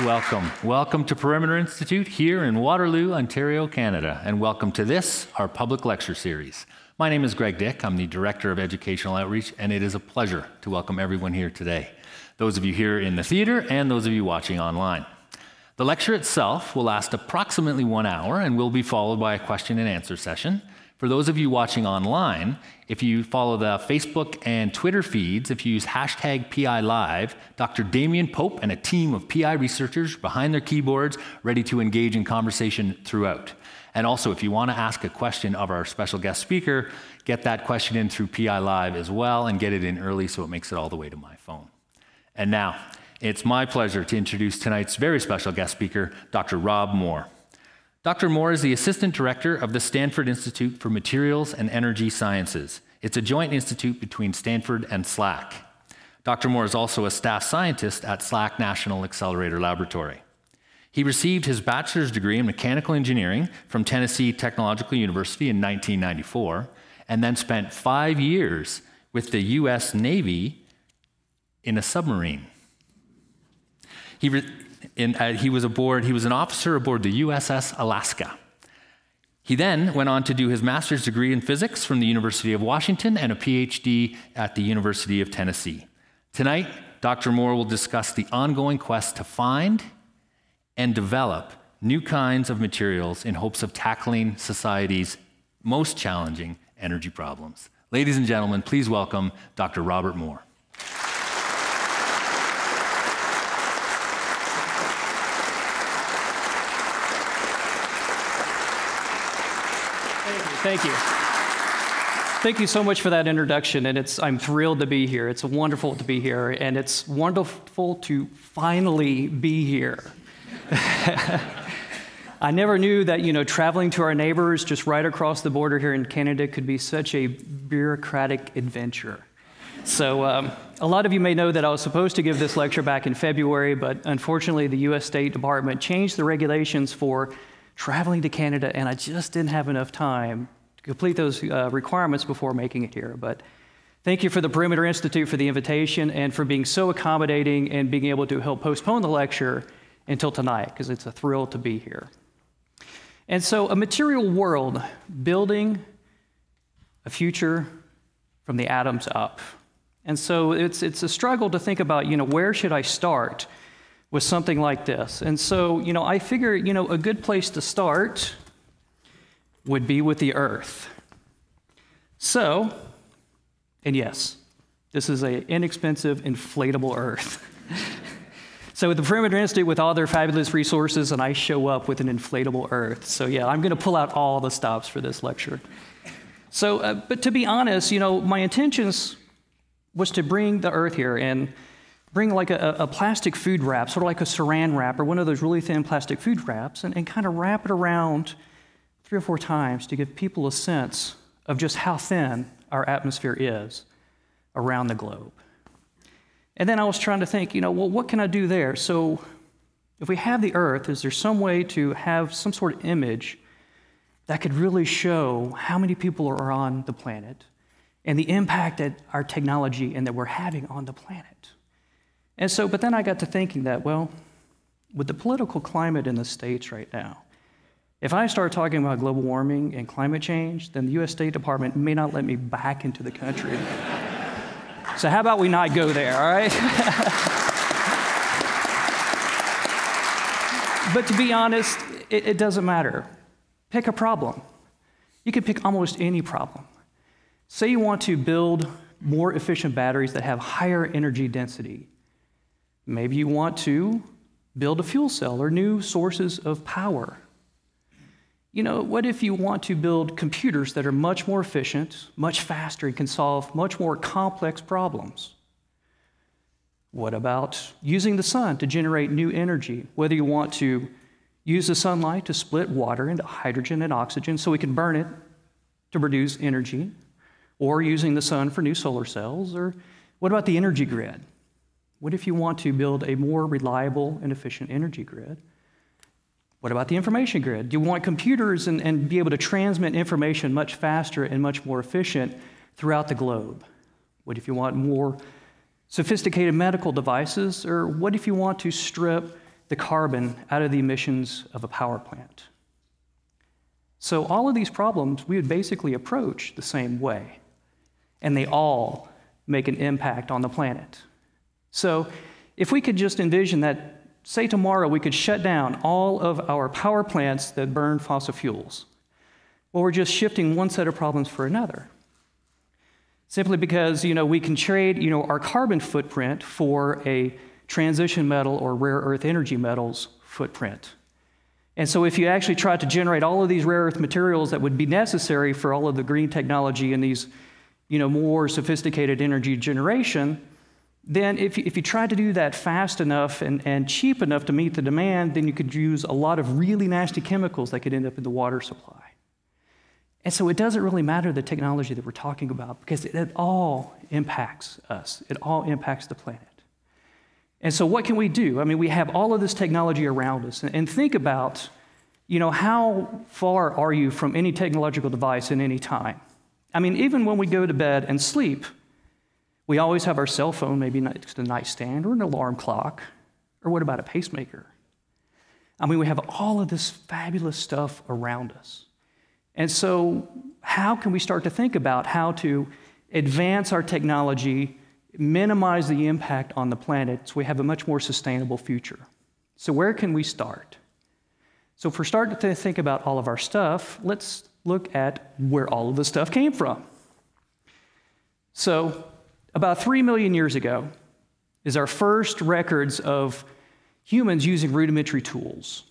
Welcome. Welcome to Perimeter Institute here in Waterloo, Ontario, Canada, and welcome to this, our public lecture series. My name is Greg Dick. I'm the Director of Educational Outreach, and it is a pleasure to welcome everyone here today, those of you here in the theater and those of you watching online. The lecture itself will last approximately 1 hour and will be followed by a question and answer session. For those of you watching online, if you follow the Facebook and Twitter feeds, if you use hashtag PI Live, Dr. Damien Pope and a team of PI researchers behind their keyboards ready to engage in conversation throughout. And also, if you want to ask a question of our special guest speaker, get that question in through PI Live as well and get it in early so it makes it all the way to my phone. And now, it's my pleasure to introduce tonight's very special guest speaker, Dr. Rob Moore. Dr. Moore is the Assistant Director of the Stanford Institute for Materials and Energy Sciences. It's a joint institute between Stanford and SLAC. Dr. Moore is also a staff scientist at SLAC National Accelerator Laboratory. He received his bachelor's degree in mechanical engineering from Tennessee Technological University in 1994, and then spent 5 years with the US Navy in a submarine. He was an officer aboard the USS Alaska. He then went on to do his master's degree in physics from the University of Washington and a PhD at the University of Tennessee. Tonight, Dr. Moore will discuss the ongoing quest to find and develop new kinds of materials in hopes of tackling society's most challenging energy problems. Ladies and gentlemen, please welcome Dr. Robert Moore. Thank you. Thank you so much for that introduction, and I'm thrilled to be here. It's wonderful to be here, and it's wonderful to finally be here. I never knew that, traveling to our neighbors just right across the border here in Canada could be such a bureaucratic adventure. So a lot of you may know that I was supposed to give this lecture back in February, but unfortunately the U.S. State Department changed the regulations for traveling to Canada, and I just didn't have enough time to complete those requirements before making it here. But thank you for the Perimeter Institute for the invitation and for being so accommodating and being able to help postpone the lecture until tonight, because it's a thrill to be here. And so a material world, building a future from the atoms up. And so it's a struggle to think about, where should I start with something like this? And so, I figure, a good place to start would be with the Earth. So, and yes, this is an inexpensive, inflatable Earth. So with the Perimeter Institute, with all their fabulous resources, and I show up with an inflatable Earth. So yeah, I'm going to pull out all the stops for this lecture. So, but to be honest, my intentions was to bring the Earth here and bring like a plastic food wrap, sort of like a saran wrap or one of those really thin plastic food wraps, and kind of wrap it around 3 or 4 times to give people a sense of just how thin our atmosphere is around the globe. And then I was trying to think, well, what can I do there? So if we have the Earth, is there some way to have some sort of image that could really show how many people are on the planet and the impact that our technology and that we're having on the planet? And so, but then I got to thinking that, well, with the political climate in the States right now, if I start talking about global warming and climate change, then the U.S. State Department may not let me back into the country. So how about we not go there, all right? But to be honest, it doesn't matter. Pick a problem. You can pick almost any problem. Say you want to build more efficient batteries that have higher energy density. Maybe you want to build a fuel cell or new sources of power. What if you want to build computers that are much more efficient, much faster, and can solve much more complex problems? What about using the sun to generate new energy? Whether you want to use the sunlight to split water into hydrogen and oxygen so we can burn it to produce energy, or using the sun for new solar cells, or what about the energy grid? What if you want to build a more reliable and efficient energy grid? What about the information grid? Do you want computers and be able to transmit information much faster and much more efficient throughout the globe? What if you want more sophisticated medical devices? Or what if you want to strip the carbon out of the emissions of a power plant. So all of these problems we would basically approach the same way, and they all make an impact on the planet. So if we could just envision that, say tomorrow we could shut down all of our power plants that burn fossil fuels, well, we're just shifting one set of problems for another. Simply because, we can trade, our carbon footprint for a transition metal or rare earth energy metals footprint. And so if you actually try to generate all of these rare earth materials that would be necessary for all of the green technology and these, more sophisticated energy generation, then if you try to do that fast enough and cheap enough to meet the demand, then you could use a lot of really nasty chemicals that could end up in the water supply. And so it doesn't really matter the technology that we're talking about, because it all impacts us. It all impacts the planet. And so what can we do? I mean, we have all of this technology around us. And think about, how far are you from any technological device in any time? I mean, even when we go to bed and sleep, we always have our cell phone, maybe next to a nightstand, or an alarm clock, or what about a pacemaker? I mean, we have all of this fabulous stuff around us. And so how can we start to think about how to advance our technology, minimize the impact on the planet so we have a much more sustainable future? So where can we start? So if we're starting to think about all of our stuff, let's look at where all of the stuff came from. So about 3 million years ago is our first records of humans using rudimentary tools.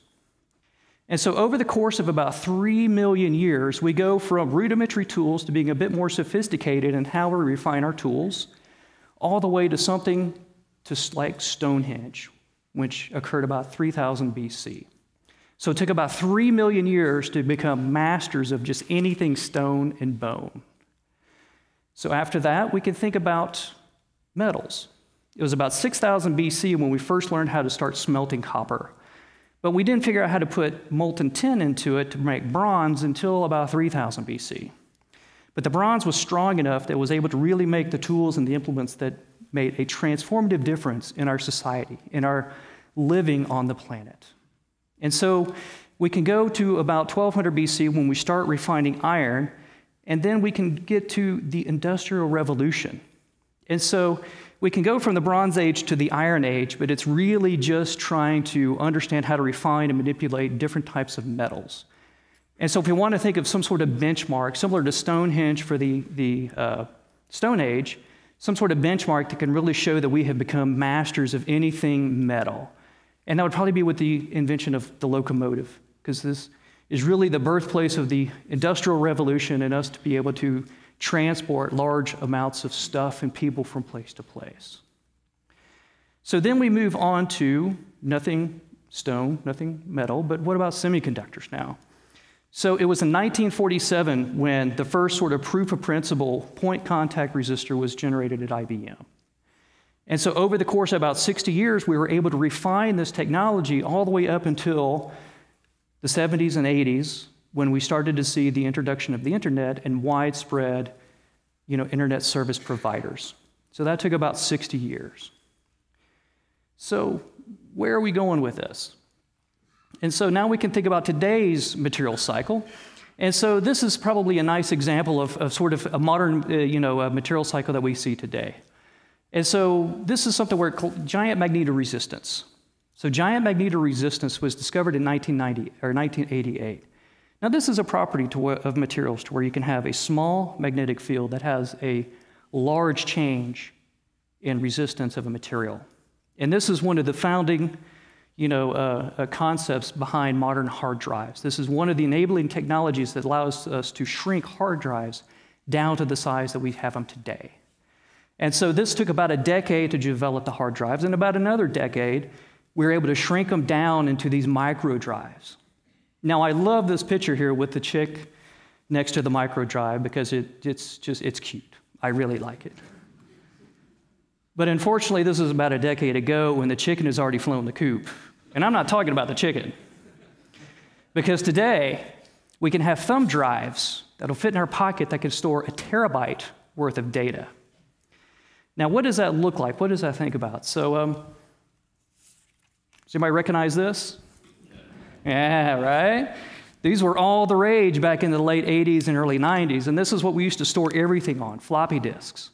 And so over the course of about 3 million years, we go from rudimentary tools to being a bit more sophisticated in how we refine our tools, all the way to something like Stonehenge, which occurred about 3000 BC. So it took about 3 million years to become masters of just anything stone and bone. So after that, we can think about metals. It was about 6000 BC when we first learned how to start smelting copper. But we didn't figure out how to put molten tin into it to make bronze until about 3000 BC. But the bronze was strong enough that it was able to really make the tools and the implements that made a transformative difference in our society, in our living on the planet. And so we can go to about 1200 BC when we start refining iron, and then we can get to the Industrial Revolution. And so we can go from the Bronze Age to the Iron Age, but it's really just trying to understand how to refine and manipulate different types of metals. And so if we want to think of some sort of benchmark, similar to Stonehenge for the Stone Age, some sort of benchmark that can really show that we have become masters of anything metal. And that would probably be with the invention of the locomotive, because this is really the birthplace of the Industrial Revolution and us to be able to transport large amounts of stuff and people from place to place. So then we move on to nothing stone, nothing metal, but what about semiconductors now? So it was in 1947 when the first sort of proof of principle point contact resistor was generated at IBM. And so over the course of about 60 years, we were able to refine this technology all the way up until the 70s and 80s, when we started to see the introduction of the internet and widespread, internet service providers. So that took about 60 years. So where are we going with this? And so now we can think about today's material cycle. And so this is probably a nice example of sort of a modern, material cycle that we see today. And so this is something where giant magnetoresistance. So giant magnetoresistance was discovered in 1988. Now this is a property of materials to where you can have a small magnetic field that has a large change in resistance of a material. And this is one of the founding concepts behind modern hard drives. This is one of the enabling technologies that allows us to shrink hard drives down to the size that we have them today. And so this took about a decade to develop the hard drives, and about another decade, we were able to shrink them down into these micro drives. Now, I love this picture here with the chick next to the micro drive because it's cute. I really like it. But unfortunately, this was about a decade ago when the chicken has already flown the coop. And I'm not talking about the chicken. Because today, we can have thumb drives that'll fit in our pocket that can store a terabyte worth of data. Now, what does that look like? What does that think about? So Does anybody recognize this? Yeah, right? These were all the rage back in the late 80s and early 90s, and this is what we used to store everything on, floppy disks.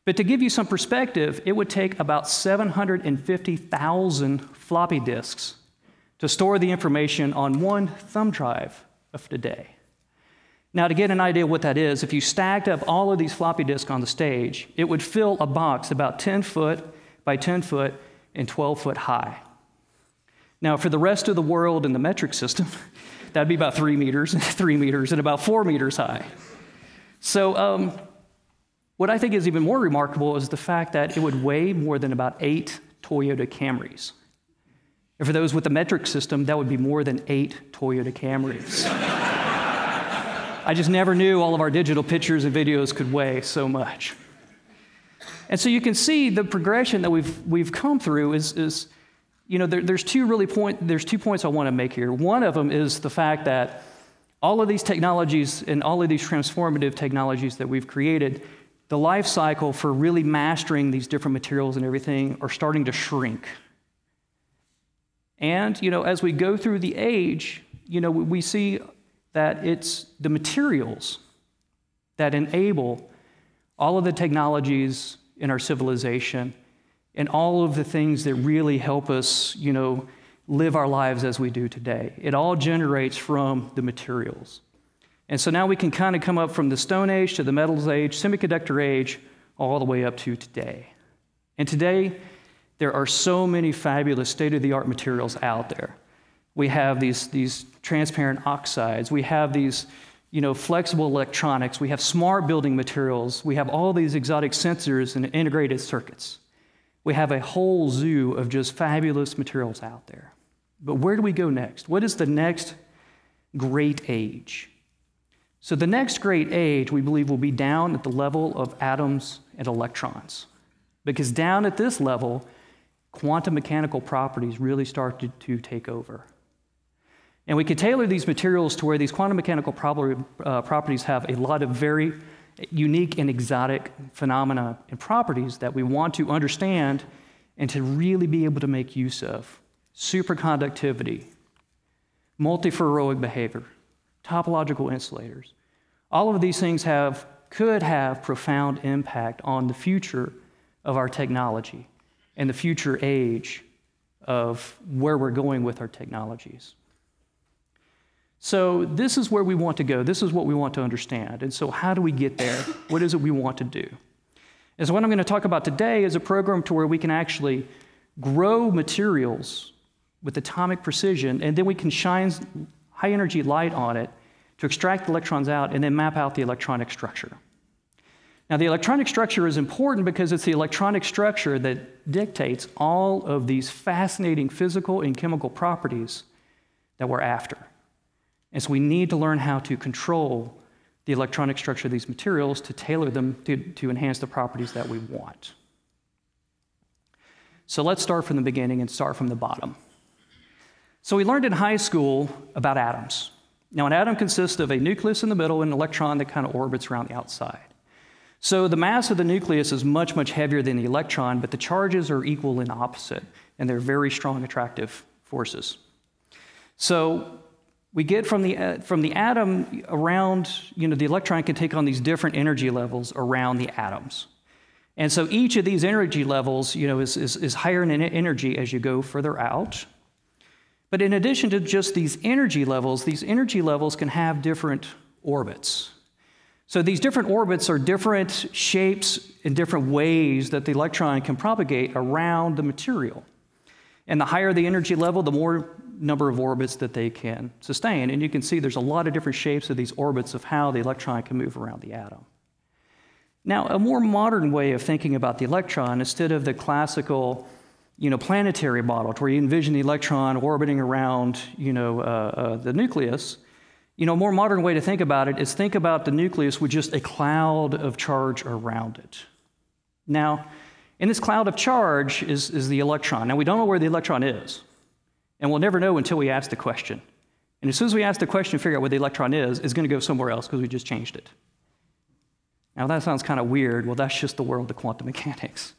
But to give you some perspective, it would take about 750,000 floppy disks to store the information on one thumb drive of today. Now, to get an idea what that is, if you stacked up all of these floppy disks on the stage, it would fill a box about 10 foot by 10 foot and 12 foot high. Now, for the rest of the world in the metric system, that'd be about 3 meters, 3 meters, and about 4 meters high. So what I think is even more remarkable is the fact that it would weigh more than about 8 Toyota Camrys. And for those with the metric system, that would be more than 8 Toyota Camrys. I just never knew all of our digital pictures and videos could weigh so much. And so you can see the progression that we've come through is there's two points I want to make here. One of them is the fact that all of these technologies and all of these transformative technologies that we've created, the life cycle for really mastering these different materials and everything are starting to shrink. And, as we go through the age, we see that it's the materials that enable all of the technologies in our civilization and all of the things that really help us, live our lives as we do today. It all generates from the materials. And so now we can kind of come up from the Stone Age to the Metals Age, Semiconductor Age, all the way up to today. And today, there are so many fabulous state-of-the-art materials out there. We have these transparent oxides. We have these, flexible electronics. We have smart building materials. We have all these exotic sensors and integrated circuits. We have a whole zoo of just fabulous materials out there. But where do we go next? What is the next great age? So the next great age, we believe, will be down at the level of atoms and electrons. Because down at this level, quantum mechanical properties really start to take over. And we can tailor these materials to where these quantum mechanical properties have a lot of very unique and exotic phenomena and properties that we want to understand and to really be able to make use of. Superconductivity, multiferroic behavior, topological insulators. All of these things could have profound impact on the future of our technology and the future age of where we're going with our technologies. So this is where we want to go. This is what we want to understand. And so how do we get there? What is it we want to do? And so what I'm going to talk about today is a program to where we can actually grow materials with atomic precision, and then we can shine high energy light on it to extract the electrons out and then map out the electronic structure. Now, the electronic structure is important because it's the electronic structure that dictates all of these fascinating physical and chemical properties that we're after. And so we need to learn how to control the electronic structure of these materials to tailor them to enhance the properties that we want. So let's start from the beginning and start from the bottom. So we learned in high school about atoms. Now, an atom consists of a nucleus in the middle and an electron that kind of orbits around the outside. So the mass of the nucleus is much, much heavier than the electron, but the charges are equal and opposite, and they're very strong attractive forces. So we get from the atom around, the electron can take on these different energy levels around the atoms. And so each of these energy levels, is higher in energy as you go further out. But in addition to just these energy levels can have different orbits. So these different orbits are different shapes and different ways that the electron can propagate around the material. And the higher the energy level, the more number of orbits that they can sustain. And you can see there's a lot of different shapes of these orbits of how the electron can move around the atom. Now, a more modern way of thinking about the electron, instead of the classical, planetary model, where you envision the electron orbiting around, the nucleus, a more modern way to think about it is think about the nucleus with just a cloud of charge around it. Now, in this cloud of charge is the electron. Now, we don't know where the electron is, and we'll never know until we ask the question. And as soon as we ask the question and figure out where the electron is, it's going to go somewhere else because we just changed it. Now, that sounds kind of weird. Well, that's just the world of quantum mechanics.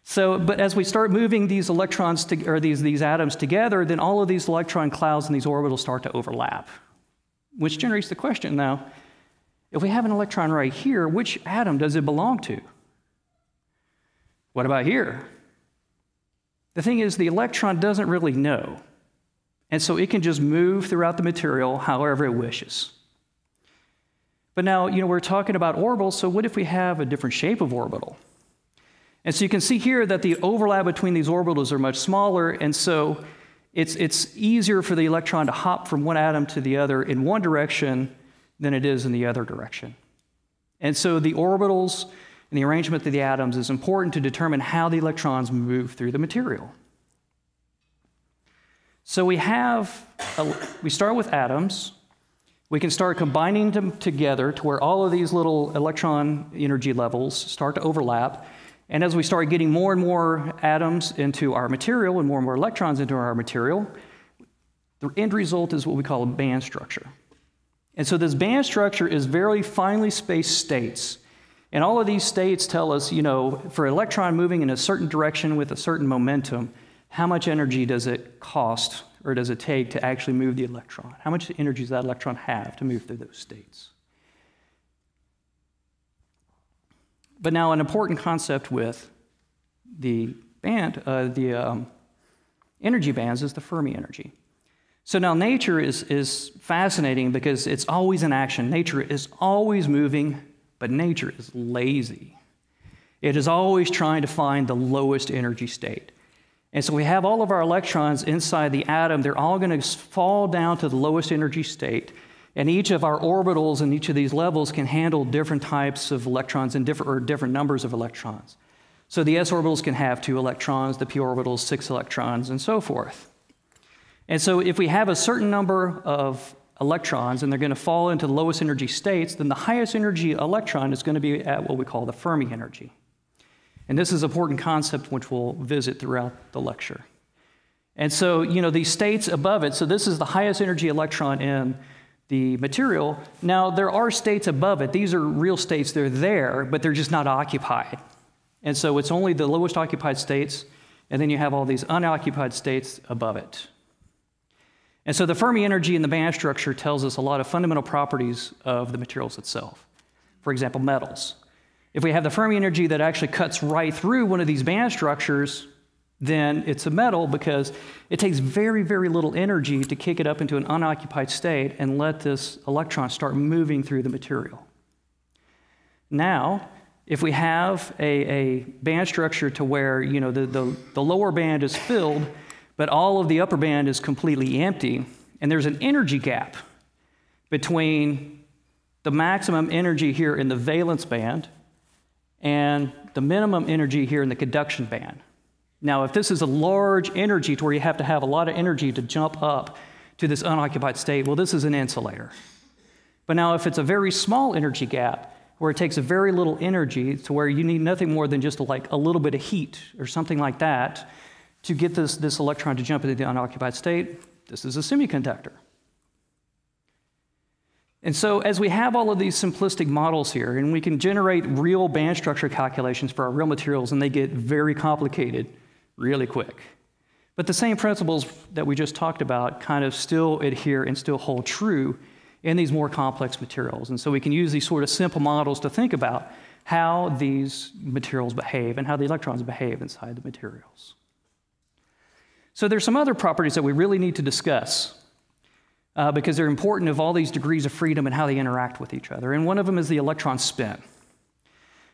So, but as we start moving these electrons or these atoms together, then all of these electron clouds and these orbitals start to overlap, which generates the question now, if we have an electron right here, which atom does it belong to? What about here? The thing is, the electron doesn't really know, and so it can just move throughout the material however it wishes. But now, we're talking about orbitals, so what if we have a different shape of orbital? And so you can see here that the overlap between these orbitals are much smaller, and so it's easier for the electron to hop from one atom to the other in one direction than it is in the other direction. And so the orbitals and the arrangement of the atoms is important to determine how the electrons move through the material. So we start with atoms. We can start combining them together to where all of these little electron energy levels start to overlap. And as we start getting more and more atoms into our material and more electrons into our material, the end result is what we call a band structure. And so this band structure is very finely spaced states. And all of these states tell us, for an electron moving in a certain direction with a certain momentum, how much energy does it cost or does it take to actually move the electron? How much energy does that electron have to move through those states? But now an important concept with the energy bands is the Fermi energy. So now nature is fascinating because it's always in action. Nature is always moving, but nature is lazy. It is always trying to find the lowest energy state. And so we have all of our electrons inside the atom. They're all going to fall down to the lowest energy state. And each of our orbitals in each of these levels can handle different types of electrons and different numbers of electrons. So the s orbitals can have 2 electrons, the p orbitals 6 electrons, and so forth. And so if we have a certain number of electrons and they're going to fall into the lowest energy states, then the highest energy electron is going to be at what we call the Fermi energy. And this is an important concept which we'll visit throughout the lecture. And so, these states above it, so this is the highest energy electron in the material. Now, there are states above it. These are real states. They're there, but they're just not occupied. And so it's only the lowest occupied states, and then you have all these unoccupied states above it. And so the Fermi energy in the band structure tells us a lot of fundamental properties of the materials itself. For example, metals. If we have the Fermi energy that actually cuts right through one of these band structures, then it's a metal because it takes very, very little energy to kick it up into an unoccupied state and let this electron start moving through the material. Now, if we have a band structure to where the lower band is filled, but all of the upper band is completely empty, and there's an energy gap between the maximum energy here in the valence band and the minimum energy here in the conduction band. Now, if this is a large energy to where you have to have a lot of energy to jump up to this unoccupied state, well, this is an insulator. But now, if it's a very small energy gap, where it takes a very little energy to where you need nothing more than just like a little bit of heat or something like that to get this electron to jump into the unoccupied state, this is a semiconductor. And so as we have all of these simplistic models here, and we can generate real band structure calculations for our real materials, and they get very complicated really quick. But the same principles that we just talked about kind of still adhere and still hold true in these more complex materials. And so we can use these sort of simple models to think about how these materials behave and how the electrons behave inside the materials. So there's some other properties that we really need to discuss because they're important of all these degrees of freedom and how they interact with each other. And one of them is the electron spin.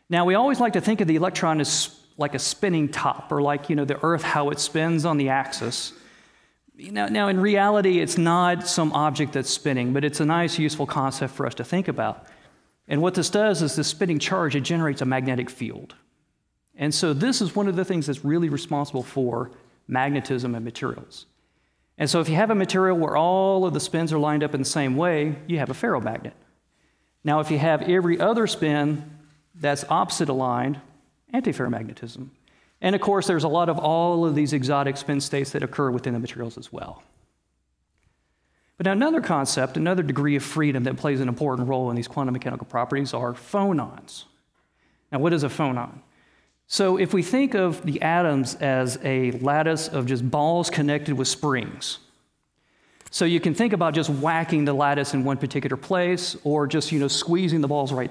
Now, we always like to think of the electron as like a spinning top, or like, the Earth, how it spins on the axis. Now, in reality, it's not some object that's spinning, but it's a nice, useful concept for us to think about. And what this does is this spinning charge, it generates a magnetic field. And so this is one of the things that's really responsible for magnetism in materials. And so if you have a material where all of the spins are lined up in the same way, you have a ferromagnet. Now, if you have every other spin that's opposite aligned, antiferromagnetism. And of course, there's a lot of all of these exotic spin states that occur within the materials as well. But now another concept, another degree of freedom that plays an important role in these quantum mechanical properties are phonons. Now, what is a phonon? So if we think of the atoms as a lattice of just balls connected with springs, so you can think about just whacking the lattice in one particular place, or just squeezing the balls right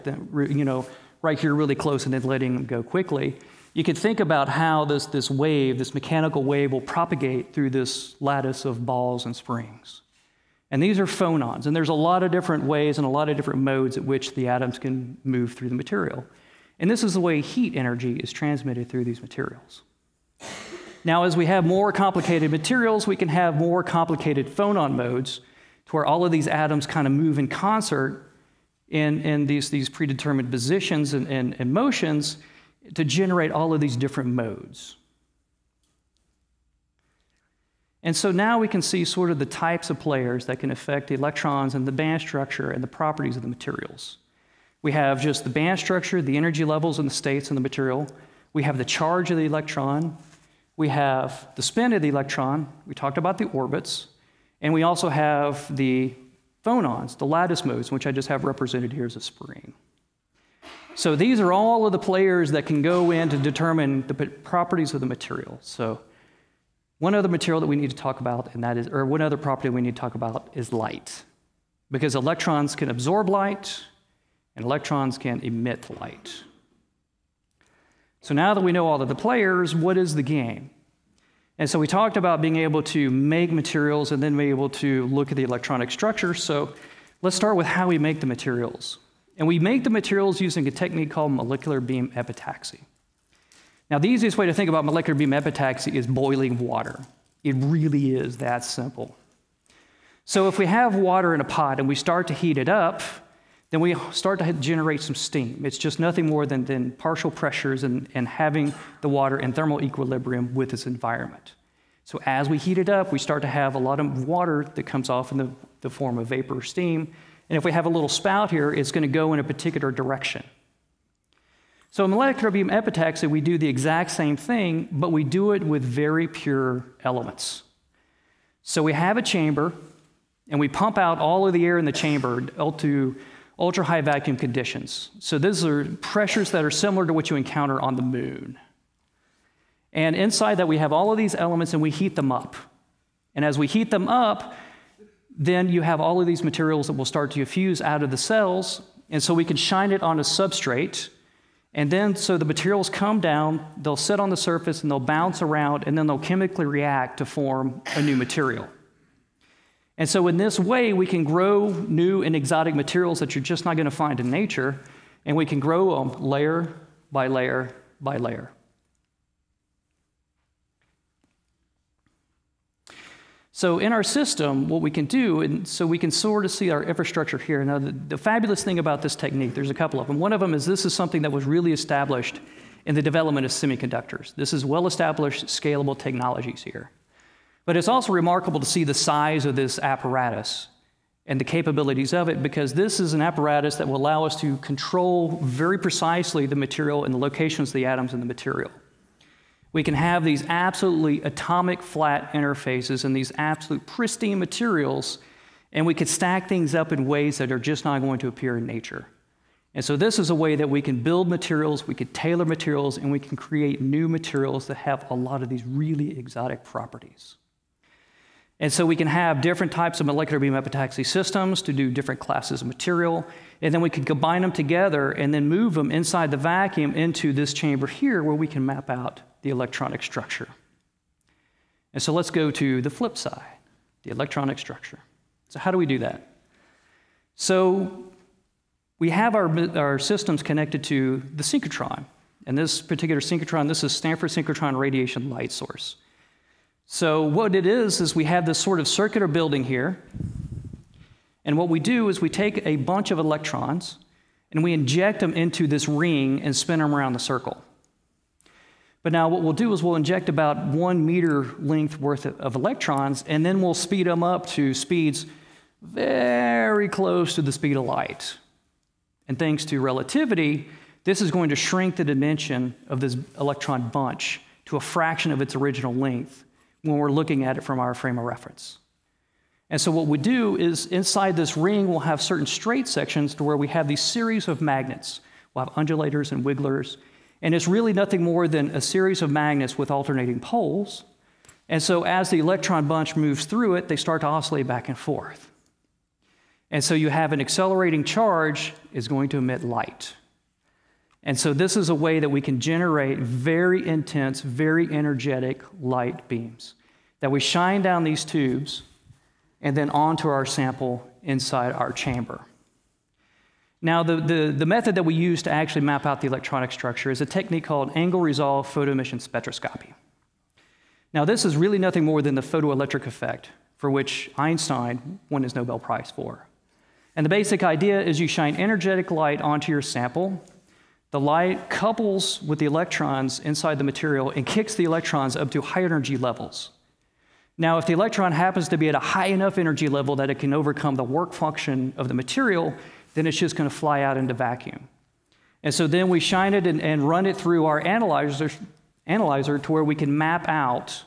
here really close and then letting them go quickly. You can think about how this wave, this mechanical wave, will propagate through this lattice of balls and springs. And these are phonons, and there's a lot of different ways and a lot of different modes at which the atoms can move through the material. And this is the way heat energy is transmitted through these materials. Now, as we have more complicated materials, we can have more complicated phonon modes to where all of these atoms kind of move in concert in these predetermined positions and motions to generate all of these different modes. And so now we can see sort of the types of players that can affect the electrons and the band structure and the properties of the materials. We have just the band structure, the energy levels and the states in the material. We have the charge of the electron. We have the spin of the electron. We talked about the orbits. And we also have the phonons, the lattice modes, which I just have represented here as a spring. So these are all of the players that can go in to determine the properties of the material. So one other material that we need to talk about, or one other property we need to talk about is light. Because electrons can absorb light, and electrons can emit light. So now that we know all of the players, what is the game? And so we talked about being able to make materials and then be able to look at the electronic structure. So let's start with how we make the materials. And we make the materials using a technique called molecular beam epitaxy. Now, the easiest way to think about molecular beam epitaxy is boiling water. It really is that simple. So if we have water in a pot and we start to heat it up, then we start to generate some steam. It's just nothing more than partial pressures and having the water in thermal equilibrium with its environment. So as we heat it up, we start to have a lot of water that comes off in the form of vapor or steam. And if we have a little spout here, it's going to go in a particular direction. So in molecular beam epitaxy, we do the exact same thing, but we do it with very pure elements. So we have a chamber, and we pump out all of the air in the chamber to ultra-high vacuum conditions. So these are pressures that are similar to what you encounter on the moon. And inside that, we have all of these elements, and we heat them up. And as we heat them up, then you have all of these materials that will start to fuse out of the cells, and so we can shine it on a substrate, and then so the materials come down, they'll sit on the surface, and they'll bounce around, and then they'll chemically react to form a new material. And so in this way, we can grow new and exotic materials that you're just not going to find in nature, and we can grow them layer by layer by layer. So in our system, what we can do, and so we can sort of see our infrastructure here. Now, the fabulous thing about this technique, there's a couple of them. One of them is this is something that was really established in the development of semiconductors. This is well-established, scalable technologies here. But it's also remarkable to see the size of this apparatus and the capabilities of it, because this is an apparatus that will allow us to control very precisely the material and the locations of the atoms in the material. We can have these absolutely atomic flat interfaces and these absolute pristine materials, and we can stack things up in ways that are just not going to appear in nature. And so this is a way that we can build materials, we can tailor materials, and we can create new materials that have a lot of these really exotic properties. And so we can have different types of molecular beam epitaxy systems to do different classes of material, and then we can combine them together and then move them inside the vacuum into this chamber here where we can map out the electronic structure. And so let's go to the flip side, the electronic structure. So how do we do that? So we have our systems connected to the synchrotron. And this particular synchrotron, this is Stanford Synchrotron radiation light source. So what it is we have this sort of circular building here. And what we do is we take a bunch of electrons and we inject them into this ring and spin them around the circle. But now what we'll do is we'll inject about 1 meter length worth of electrons, and then we'll speed them up to speeds very close to the speed of light. And thanks to relativity, this is going to shrink the dimension of this electron bunch to a fraction of its original length when we're looking at it from our frame of reference. And so what we do is inside this ring, we'll have certain straight sections to where we have these series of magnets. We'll have undulators and wigglers. And it's really nothing more than a series of magnets with alternating poles. And so as the electron bunch moves through it, they start to oscillate back and forth. And so you have an accelerating charge is going to emit light. And so this is a way that we can generate very intense, very energetic light beams that we shine down these tubes and then onto our sample inside our chamber. Now, the method that we use to actually map out the electronic structure is a technique called angle-resolved photoemission spectroscopy. Now, this is really nothing more than the photoelectric effect, for which Einstein won his Nobel Prize for. And the basic idea is you shine energetic light onto your sample. The light couples with the electrons inside the material and kicks the electrons up to high energy levels. Now, if the electron happens to be at a high enough energy level that it can overcome the work function of the material, then it's just going to fly out into vacuum. And so then we shine it and run it through our analyzer to where we can map out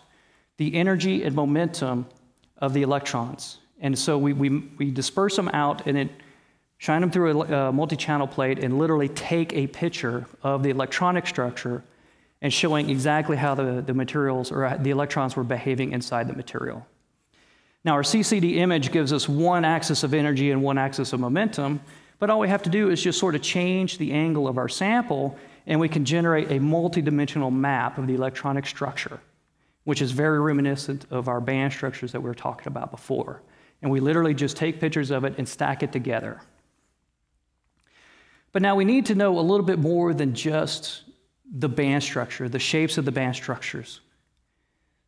the energy and momentum of the electrons. And so we disperse them out and shine them through a multi-channel plate and literally take a picture of the electronic structure and showing exactly how the materials or the electrons were behaving inside the material. Now, our CCD image gives us one axis of energy and one axis of momentum, but all we have to do is just sort of change the angle of our sample, and we can generate a multidimensional map of the electronic structure, which is very reminiscent of our band structures that we were talking about before. And we literally just take pictures of it and stack it together. But now we need to know a little bit more than just the band structure, the shapes of the band structures.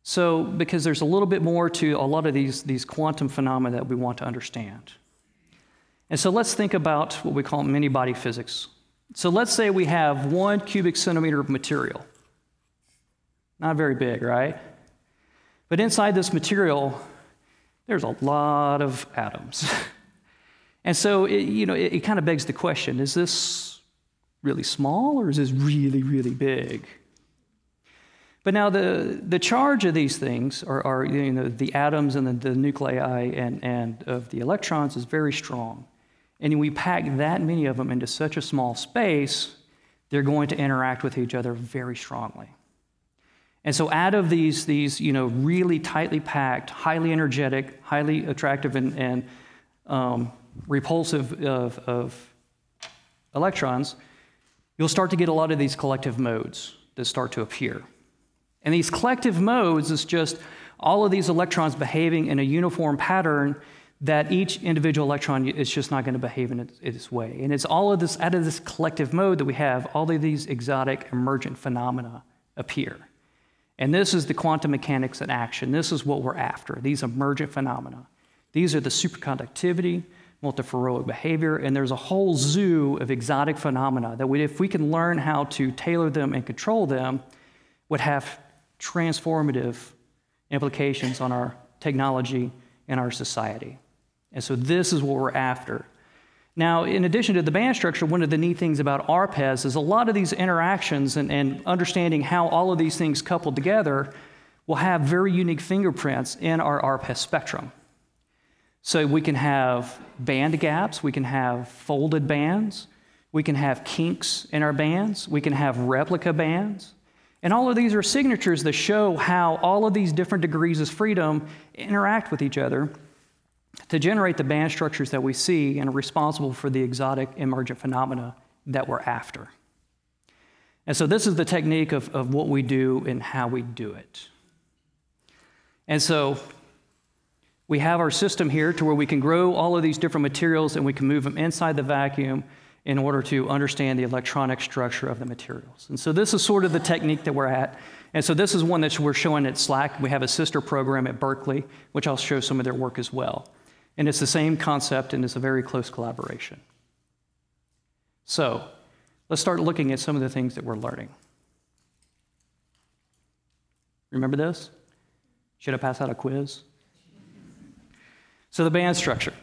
So, because there's a little bit more to a lot of these quantum phenomena that we want to understand. And so let's think about what we call many-body physics. So let's say we have 1 cubic centimeter of material. Not very big, right? But inside this material, there's a lot of atoms. And so, it kind of begs the question, is this really small or is this really, really big? But now the charge of these things are the atoms and the nuclei and of the electrons is very strong. And we pack that many of them into such a small space, they're going to interact with each other very strongly. And so out of these really tightly packed, highly energetic, highly attractive and repulsive of electrons, you'll start to get a lot of these collective modes that start to appear. And these collective modes is just all of these electrons behaving in a uniform pattern that each individual electron is just not going to behave in its way. And it's all of this, out of this collective mode that we have, all of these exotic emergent phenomena appear. And this is the quantum mechanics in action. This is what we're after, these emergent phenomena. These are the superconductivity, multiferroic behavior, and there's a whole zoo of exotic phenomena that if we can learn how to tailor them and control them, would have transformative implications on our technology and our society. And so this is what we're after. Now, in addition to the band structure, one of the neat things about RPES is a lot of these interactions and understanding how all of these things coupled together will have very unique fingerprints in our RPES spectrum. So we can have band gaps, we can have folded bands, we can have kinks in our bands, we can have replica bands. And all of these are signatures that show how all of these different degrees of freedom interact with each other to generate the band structures that we see and are responsible for the exotic emergent phenomena that we're after. And so this is the technique of what we do and how we do it. And so we have our system here to where we can grow all of these different materials and we can move them inside the vacuum in order to understand the electronic structure of the materials. And so this is sort of the technique that we're at. And so this is one that we're showing at SLAC. We have a sister program at Berkeley, which I'll show some of their work as well. And it's the same concept, and it's a very close collaboration. So let's start looking at some of the things that we're learning. Remember this? Should I pass out a quiz? So the band structure.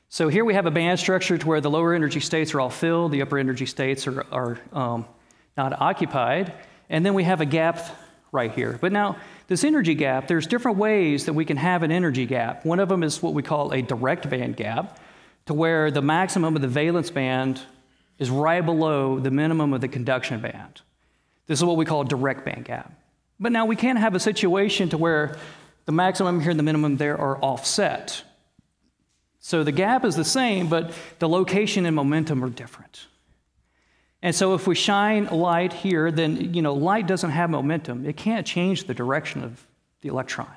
So here we have a band structure to where the lower energy states are all filled, the upper energy states are not occupied, and then we have a gap right here. But now, this energy gap, there's different ways that we can have an energy gap. One of them is what we call a direct band gap, to where the maximum of the valence band is right below the minimum of the conduction band. This is what we call a direct band gap. But now we can't have a situation to where the maximum here and the minimum there are offset. So the gap is the same, but the location and momentum are different. And so if we shine light here, then light doesn't have momentum. It can't change the direction of the electron.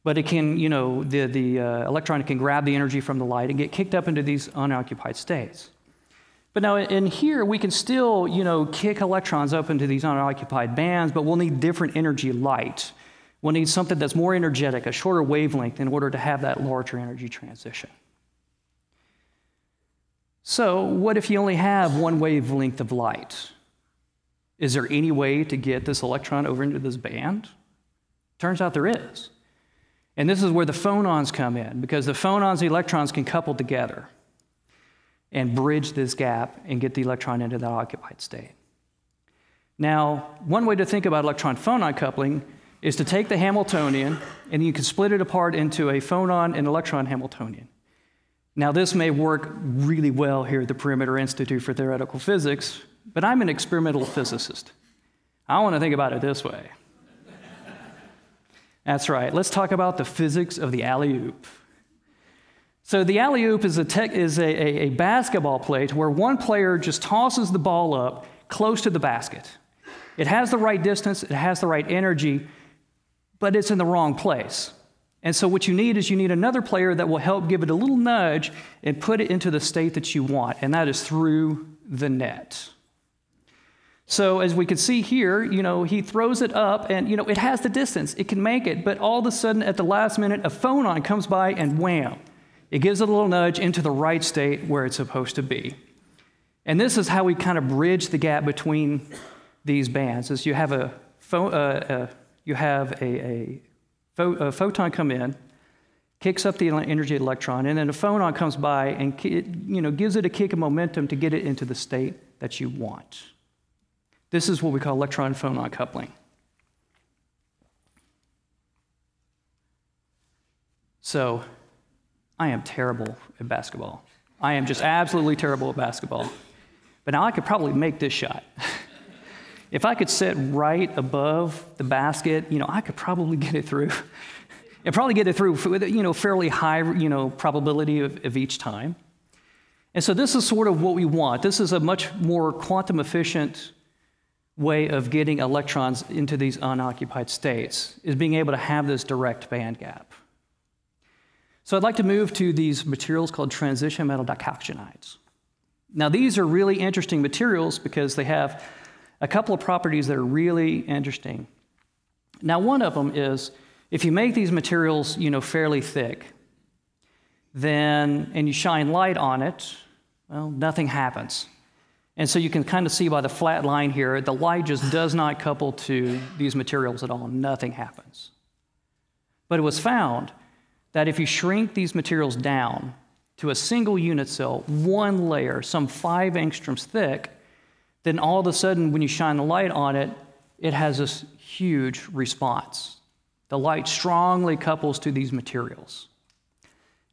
But it can, the electron can grab the energy from the light and get kicked up into these unoccupied states. But now in here, we can still, kick electrons up into these unoccupied bands, but we'll need different energy light. We'll need something that's more energetic, a shorter wavelength, in order to have that larger energy transition. So what if you only have one wavelength of light? Is there any way to get this electron over into this band? Turns out there is. And this is where the phonons come in, because the phonons and the electrons can couple together and bridge this gap and get the electron into that occupied state. Now, one way to think about electron-phonon coupling is to take the Hamiltonian, and you can split it apart into a phonon and electron Hamiltonian. Now, this may work really well here at the Perimeter Institute for Theoretical Physics, but I'm an experimental physicist. I want to think about it this way. That's right. Let's talk about the physics of the alley-oop. So the alley-oop is a basketball play to where one player just tosses the ball up close to the basket. It has the right distance, it has the right energy, but it's in the wrong place. And so what you need is another player that will help give it a little nudge and put it into the state that you want, and that is through the net. So as we can see here, he throws it up, and it has the distance, it can make it, but all of a sudden at the last minute, a phonon comes by and wham, it gives it a little nudge into the right state where it's supposed to be. And this is how we kind of bridge the gap between these bands, is you have a photon come in, kicks up the energy of the electron, and then a phonon comes by and gives it a kick of momentum to get it into the state that you want. This is what we call electron-phonon coupling. So, I am terrible at basketball. I am just absolutely terrible at basketball. But now I could probably make this shot. If I could sit right above the basket, I could probably get it through. And probably get it through with, fairly high, probability of each time. And so this is sort of what we want. This is a much more quantum efficient way of getting electrons into these unoccupied states, is being able to have this direct band gap. So I'd like to move to these materials called transition metal dichalcogenides. Now these are really interesting materials because they have a couple of properties that are really interesting. Now one of them is, if you make these materials, fairly thick, and you shine light on it, well, nothing happens. And so you can kind of see by the flat line here, the light just does not couple to these materials at all. Nothing happens. But it was found that if you shrink these materials down to a single unit cell, one layer, some 5 angstroms thick, then all of a sudden when you shine the light on it, it has this huge response. The light strongly couples to these materials.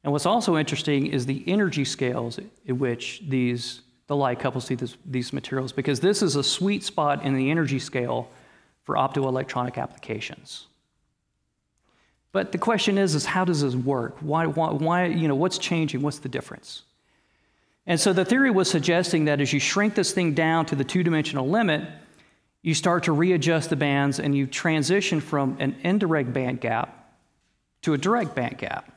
And what's also interesting is the energy scales at which the light couples to these materials, because this is a sweet spot in the energy scale for optoelectronic applications. But the question is how does this work? Why, what's changing? What's the difference? And so the theory was suggesting that as you shrink this thing down to the 2-dimensional limit, you start to readjust the bands and you transition from an indirect band gap to a direct band gap.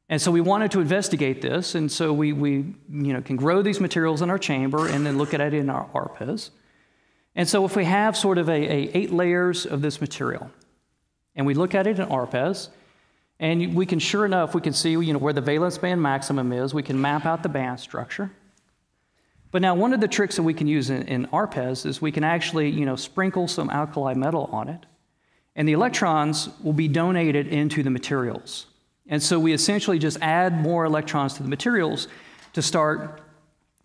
And so we wanted to investigate this, and so we can grow these materials in our chamber and then look at it in our ARPAs. And so if we have sort of 8 layers of this material, and we look at it in ARPAs, and we can, sure enough, we can see where the valence band maximum is. We can map out the band structure. But now one of the tricks that we can use in ARPAs is we can actually sprinkle some alkali metal on it, and the electrons will be donated into the materials. And so we essentially just add more electrons to the materials to start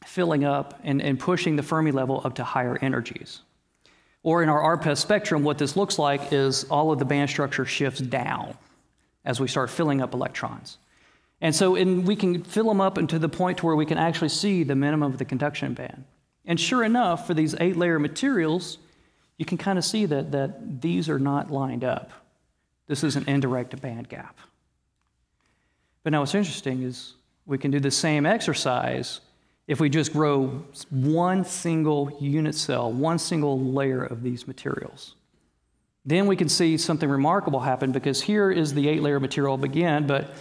filling up and pushing the Fermi level up to higher energies. Or in our ARPAS spectrum, what this looks like is all of the band structure shifts down as we start filling up electrons. And so we can fill them up into the point to where we can actually see the minimum of the conduction band. And sure enough, for these 8-layer materials, you can kind of see that these are not lined up. This is an indirect band gap. But now what's interesting is we can do the same exercise if we just grow one single unit cell, one single layer of these materials. Then we can see something remarkable happen, because here is the 8-layer material begin, but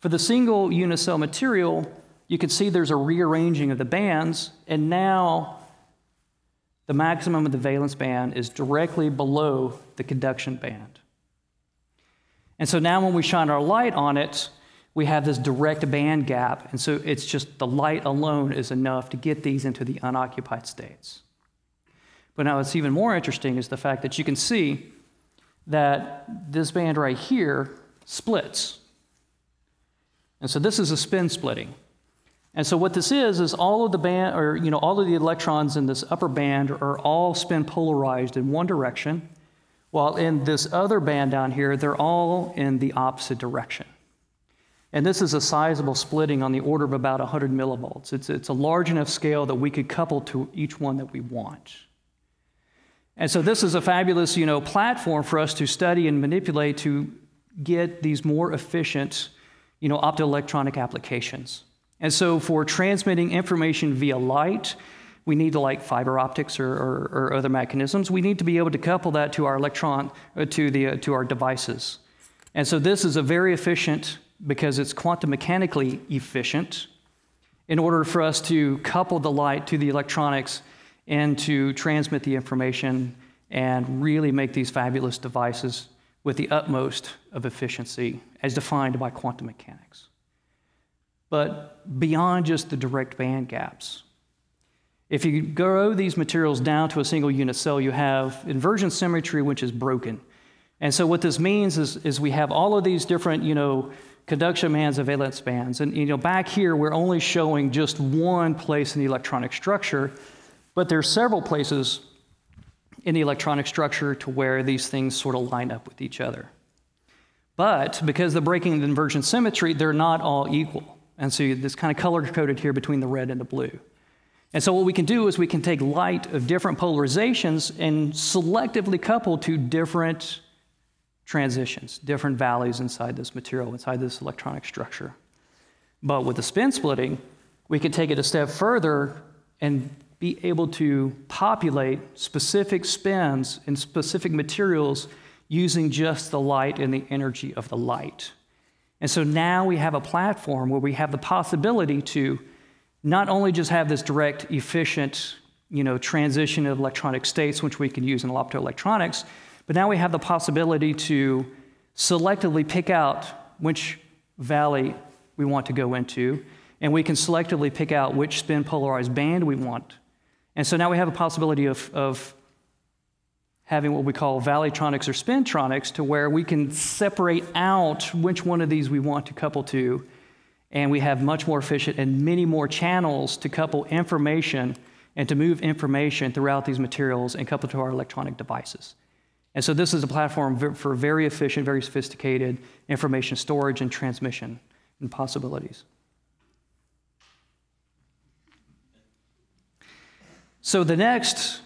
for the single unit cell material, you can see there's a rearranging of the bands, and now the maximum of the valence band is directly below the conduction band. And so now when we shine our light on it, we have this direct band gap, and so it's just the light alone is enough to get these into the unoccupied states. But now what's even more interesting is the fact that you can see that this band right here splits. And so this is a spin splitting. And so what this is all of the band, or all of the electrons in this upper band are all spin polarized in one direction, while in this other band down here, they're all in the opposite direction. And this is a sizable splitting on the order of about 100 millivolts. It's a large enough scale that we could couple to each one that we want. And so this is a fabulous, platform for us to study and manipulate to get these more efficient, optoelectronic applications. And so for transmitting information via light, we need fiber optics or other mechanisms. We need to be able to couple that to our to our devices. And so this is a very efficient, because it's quantum mechanically efficient, in order for us to couple the light to the electronics and to transmit the information and really make these fabulous devices with the utmost of efficiency as defined by quantum mechanics. But beyond just the direct band gaps, if you grow these materials down to a single unit cell, you have inversion symmetry, which is broken. And so what this means is we have all of these different, conduction bands and valence bands. And back here, we're only showing just one place in the electronic structure, but there's several places in the electronic structure to where these things sort of line up with each other. But because they're breaking the inversion symmetry, they're not all equal. And so this kind of color-coded here between the red and the blue. And so what we can do is we can take light of different polarizations and selectively couple to different transitions, different values inside this material, inside this electronic structure. But with the spin splitting, we can take it a step further and be able to populate specific spins in specific materials using just the light and the energy of the light. And so now we have a platform where we have the possibility to not only just have this direct, efficient, transition of electronic states, which we can use in optoelectronics, but now we have the possibility to selectively pick out which valley we want to go into, and we can selectively pick out which spin polarized band we want. And so now we have a possibility of having what we call valleytronics or spintronics, to where we can separate out which one of these we want to couple to, and we have much more efficient and many more channels to couple information and to move information throughout these materials and couple to our electronic devices. And so this is a platform for very efficient, very sophisticated information storage and transmission and possibilities. So the next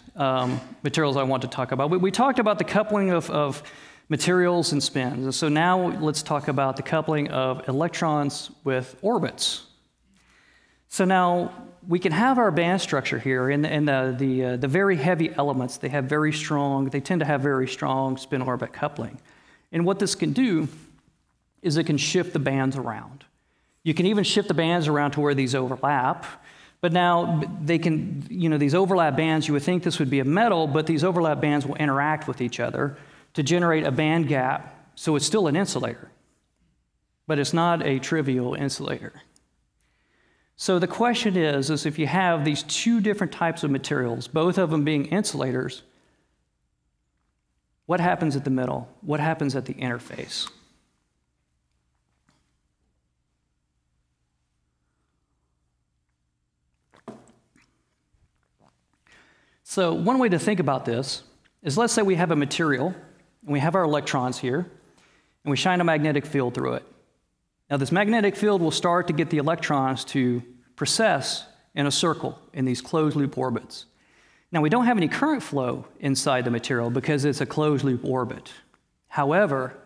materials I want to talk about, we talked about the coupling of materials and spins. And so now let's talk about the coupling of electrons with orbits. So now we can have our band structure here, and the very heavy elements, they tend to have very strong spin-orbit coupling. And what this can do is it can shift the bands around. You can even shift the bands around to where these overlap, but now they can, these overlap bands, you would think this would be a metal, but these overlap bands will interact with each other to generate a band gap, so it's still an insulator, but it's not a trivial insulator. So the question is if you have these two different types of materials, both of them being insulators, what happens at the middle? What happens at the interface? So one way to think about this is, let's say we have a material, and we have our electrons here, and we shine a magnetic field through it. Now, this magnetic field will start to get the electrons to precess in a circle in these closed loop orbits. Now, we don't have any current flow inside the material because it's a closed loop orbit. However,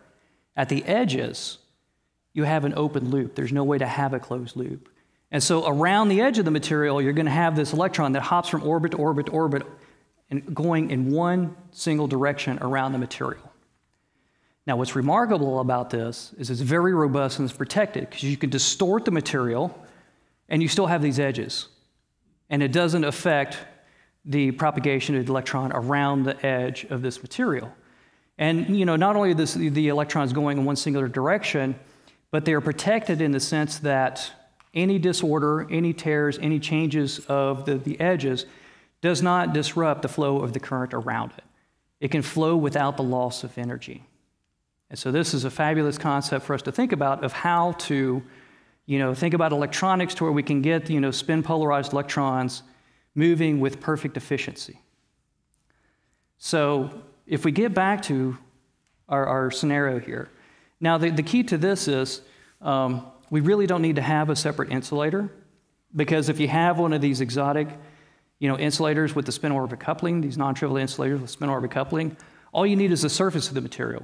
at the edges, you have an open loop. There's no way to have a closed loop. And so around the edge of the material, you're going to have this electron that hops from orbit to orbit to orbit and going in one single direction around the material. Now, what's remarkable about this is it's very robust and it's protected because you can distort the material and you still have these edges. And it doesn't affect the propagation of the electron around the edge of this material. And not only are the electrons going in one singular direction, but they are protected in the sense that any disorder, any tears, any changes of the edges does not disrupt the flow of the current around it. It can flow without the loss of energy. And so this is a fabulous concept for us to think about of how to, think about electronics to where we can get, spin polarized electrons moving with perfect efficiency. So if we get back to our scenario here, now the key to this is we really don't need to have a separate insulator, because if you have one of these exotic insulators with the spin-orbit coupling, these non-trivial insulators with spin-orbit coupling, all you need is the surface of the material,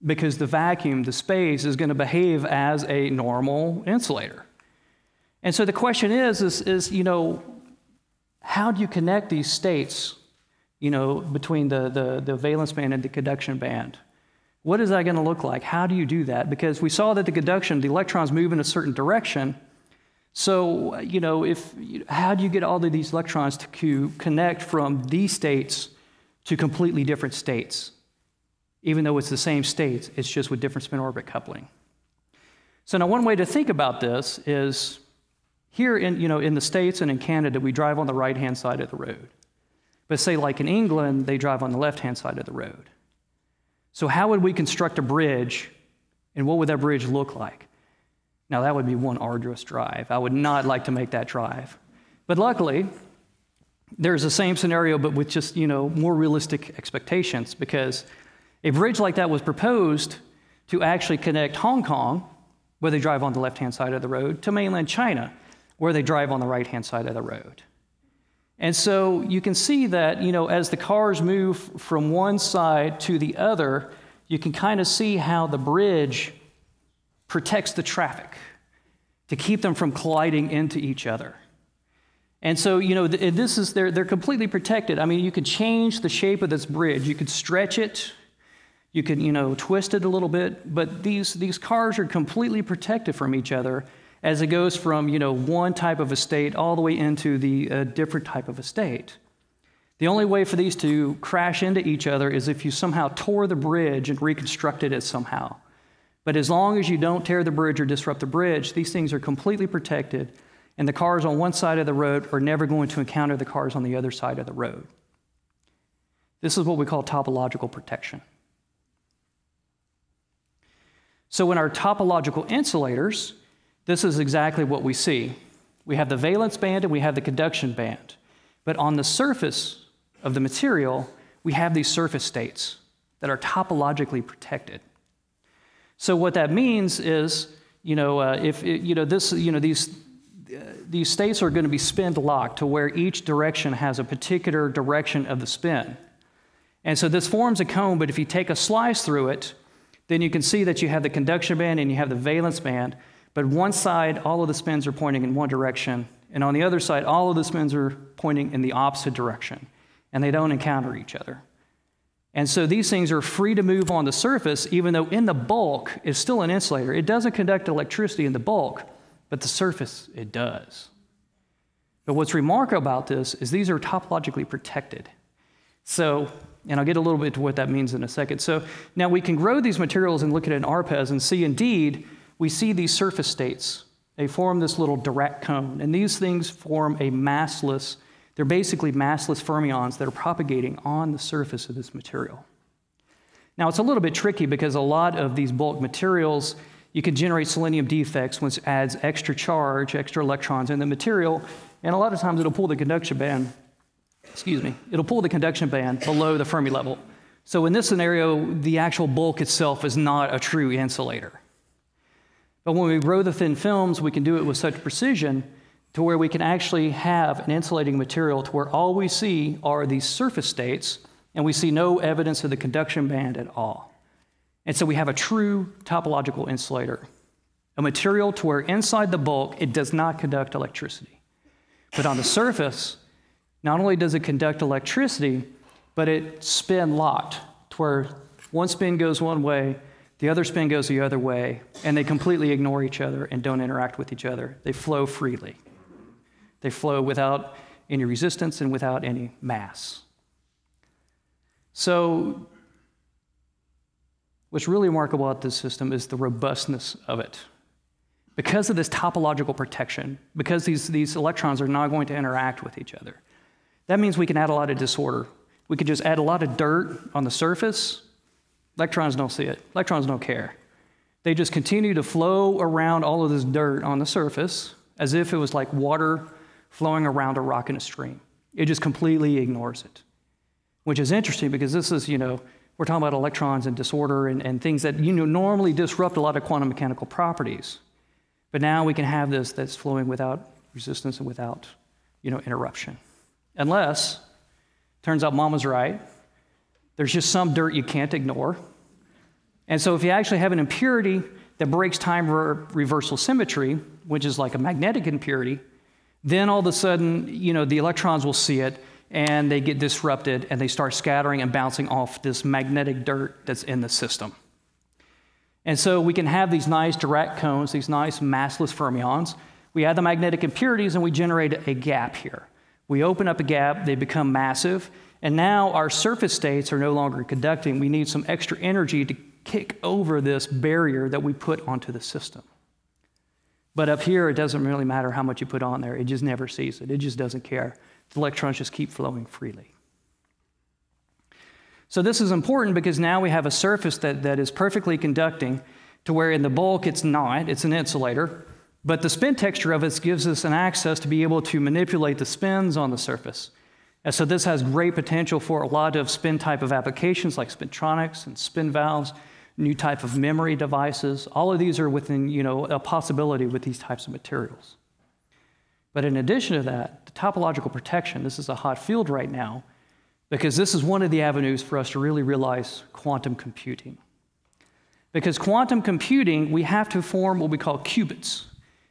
because the vacuum, the space, is going to behave as a normal insulator. And so the question is how do you connect these states, between the valence band and the conduction band? What is that going to look like? How do you do that? Because we saw that the conduction, the electrons move in a certain direction. So, how do you get all of these electrons to connect from these states to completely different states? Even though it's the same states, it's just with different spin-orbit coupling. So now one way to think about this is here in the States and in Canada, we drive on the right-hand side of the road. But say like in England, they drive on the left-hand side of the road. So how would we construct a bridge, and what would that bridge look like? Now, that would be one arduous drive. I would not like to make that drive. But luckily, there's the same scenario, but with just, more realistic expectations, because a bridge like that was proposed to actually connect Hong Kong, where they drive on the left-hand side of the road, to mainland China, where they drive on the right-hand side of the road. And so you can see that, as the cars move from one side to the other, you can kind of see how the bridge protects the traffic to keep them from colliding into each other. And so, they're completely protected. I mean, you could change the shape of this bridge. You could stretch it. You could, twist it a little bit. But these cars are completely protected from each other as it goes from, one type of a state all the way into the different type of a state. The only way for these to crash into each other is if you somehow tore the bridge and reconstructed it somehow. But as long as you don't tear the bridge or disrupt the bridge, these things are completely protected, and the cars on one side of the road are never going to encounter the cars on the other side of the road. This is what we call topological protection. So in our topological insulators, this is exactly what we see. We have the valence band and we have the conduction band. But on the surface of the material, we have these surface states that are topologically protected. So what that means is, these states are going to be spin locked to where each direction has a particular direction of the spin. And so this forms a cone, but if you take a slice through it, then you can see that you have the conduction band and you have the valence band. But one side, all of the spins are pointing in one direction, and on the other side, all of the spins are pointing in the opposite direction, and they don't encounter each other. And so these things are free to move on the surface, even though in the bulk it's still an insulator. It doesn't conduct electricity in the bulk, but the surface, it does. But what's remarkable about this is these are topologically protected. So, and I'll get a little bit to what that means in a second. So now we can grow these materials and look at an RPES and see indeed, we see these surface states. They form this little Dirac cone, and these things form a massless, they're basically massless fermions that are propagating on the surface of this material. Now, it's a little bit tricky because a lot of these bulk materials, you can generate selenium defects, which adds extra charge, extra electrons in the material, and a lot of times it'll pull the conduction band, it'll pull the conduction band below the Fermi level. So in this scenario, the actual bulk itself is not a true insulator. But when we grow the thin films, we can do it with such precision to where we can actually have an insulating material to where all we see are these surface states, and we see no evidence of the conduction band at all. And so we have a true topological insulator, a material to where inside the bulk, it does not conduct electricity. But on the surface, not only does it conduct electricity, but it's spin locked, to where one spin goes one way, the other spin goes the other way, and they completely ignore each other and don't interact with each other. They flow freely. They flow without any resistance and without any mass. So what's really remarkable about this system is the robustness of it. Because of this topological protection, because these electrons are not going to interact with each other, that means we can add a lot of disorder. We could just add a lot of dirt on the surface. Electrons don't see it. Electrons don't care. They just continue to flow around all of this dirt on the surface as if it was like water flowing around a rock in a stream. It just completely ignores it, which is interesting because this is, we're talking about electrons and disorder and things that, normally disrupt a lot of quantum mechanical properties. But now we can have this that's flowing without resistance and without, interruption. Unless, turns out Mom was right, there's just some dirt you can't ignore. And so if you actually have an impurity that breaks time reversal symmetry, which is like a magnetic impurity, then all of a sudden, the electrons will see it and they get disrupted and they start scattering and bouncing off this magnetic dirt that's in the system. And so we can have these nice Dirac cones, these nice massless fermions. We add the magnetic impurities and we generate a gap here. We open up a gap, they become massive, and now our surface states are no longer conducting. We need some extra energy to kick over this barrier that we put onto the system. But up here, it doesn't really matter how much you put on there. It just never sees it. It just doesn't care. The electrons just keep flowing freely. So this is important because now we have a surface that is perfectly conducting to where in the bulk it's not. It's an insulator. But the spin texture of it gives us an access to be able to manipulate the spins on the surface. And so this has great potential for a lot of spin type of applications like spintronics and spin valves, new type of memory devices. All of these are within, a possibility with these types of materials. But in addition to that, the topological protection, this is a hot field right now, because this is one of the avenues for us to really realize quantum computing. Because quantum computing, we have to form what we call qubits.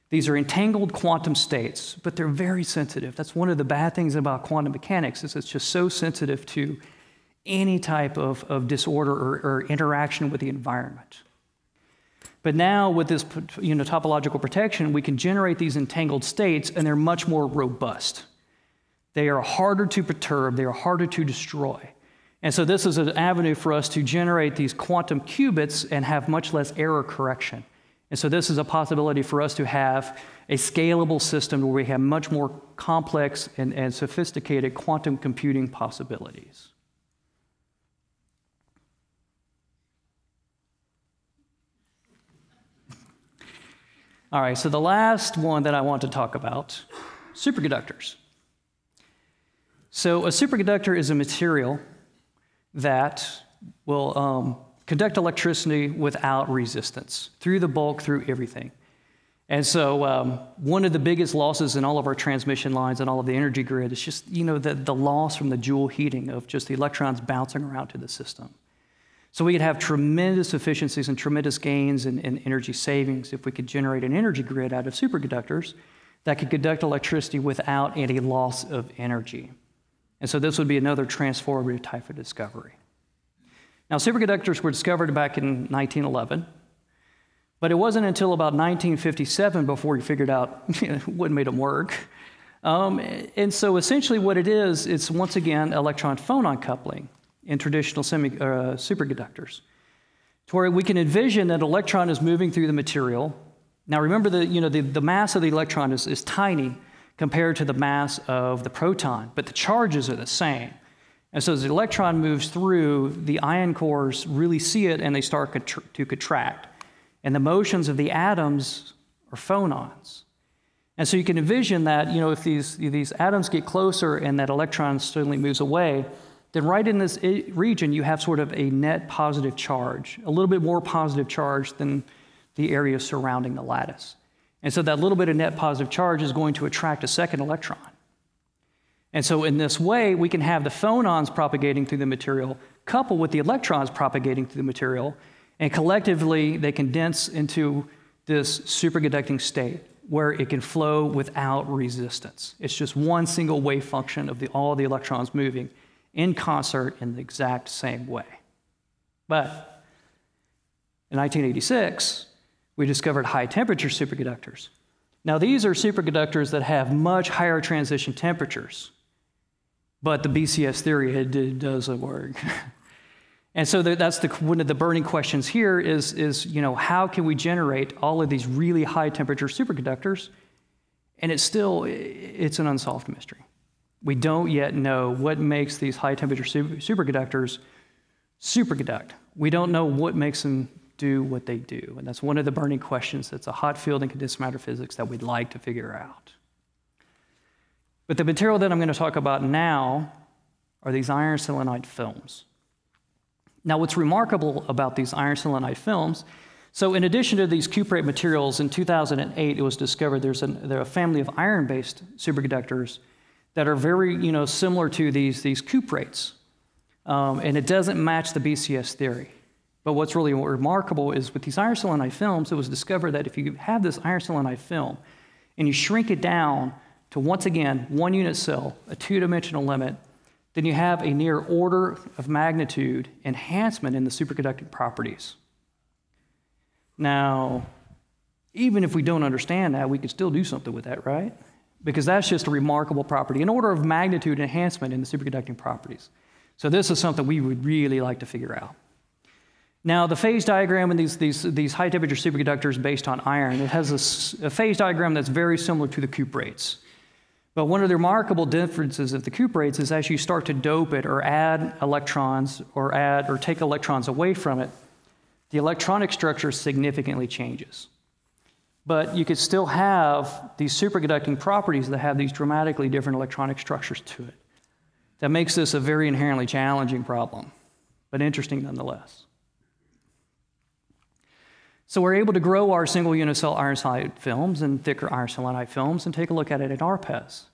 These are entangled quantum states, but they're very sensitive. That's one of the bad things about quantum mechanics, is it's just so sensitive to any type of disorder or interaction with the environment. But now with this topological protection, we can generate these entangled states, and they're much more robust. They are harder to perturb. They are harder to destroy. And so this is an avenue for us to generate these quantum qubits and have much less error correction. And so this is a possibility for us to have a scalable system where we have much more complex and sophisticated quantum computing possibilities. All right, so the last one that I want to talk about, superconductors. So a superconductor is a material that will conduct electricity without resistance, through the bulk, through everything. And so one of the biggest losses in all of our transmission lines and all of the energy grid is just, the loss from the Joule heating of just the electrons bouncing around to the system. So we could have tremendous efficiencies and tremendous gains in energy savings if we could generate an energy grid out of superconductors that could conduct electricity without any loss of energy. And so this would be another transformative type of discovery. Now, superconductors were discovered back in 1911, but it wasn't until about 1957 before we figured out what made them work. And so essentially what it is, it's once again electron-phonon coupling in traditional superconductors, to where we can envision that an electron is moving through the material. Now remember the mass of the electron is tiny compared to the mass of the proton, but the charges are the same. And so as the electron moves through, the ion cores really see it and they start to contract. And the motions of the atoms are phonons. And so you can envision that, if these atoms get closer and that electron suddenly moves away, then right in this region you have sort of a net positive charge, a little bit more positive charge than the area surrounding the lattice. And so that little bit of net positive charge is going to attract a second electron. And so in this way, we can have the phonons propagating through the material coupled with the electrons propagating through the material, and collectively they condense into this superconducting state where it can flow without resistance. It's just one single wave function of all the electrons moving in concert in the exact same way. But in 1986, we discovered high-temperature superconductors. Now, these are superconductors that have much higher transition temperatures, but the BCS theory, it doesn't work. And so that's one of the burning questions here is how can we generate all of these really high-temperature superconductors? And it's an unsolved mystery. We don't yet know what makes these high-temperature superconductors superconduct. We don't know what makes them do what they do. And that's one of the burning questions that's a hot field in condensed matter physics that we'd like to figure out. But the material that I'm going to talk about now are these iron selenide films. Now, what's remarkable about these iron selenide films, so in addition to these cuprate materials, in 2008 it was discovered there's a family of iron-based superconductors that are very similar to these cuprates. And it doesn't match the BCS theory. But what's really remarkable is with these iron selenide films, it was discovered that if you have this iron selenide film and you shrink it down to, once again, 1 unit cell, a 2-dimensional limit, then you have a near order of magnitude enhancement in the superconducting properties. Now, even if we don't understand that, we can still do something with that, right? Because that's just a remarkable property, an order of magnitude enhancement in the superconducting properties. So this is something we would really like to figure out. Now, the phase diagram in these high-temperature superconductors based on iron, it has a phase diagram that's very similar to the cuprates. But one of the remarkable differences of the cuprates is as you start to dope it or add electrons or take electrons away from it, the electronic structure significantly changes. But you could still have these superconducting properties that have these dramatically different electronic structures to it. That makes this a very inherently challenging problem, but interesting nonetheless. So we're able to grow our single unit cell iron selenide films and thicker iron selenide films and take a look at it in ARPES.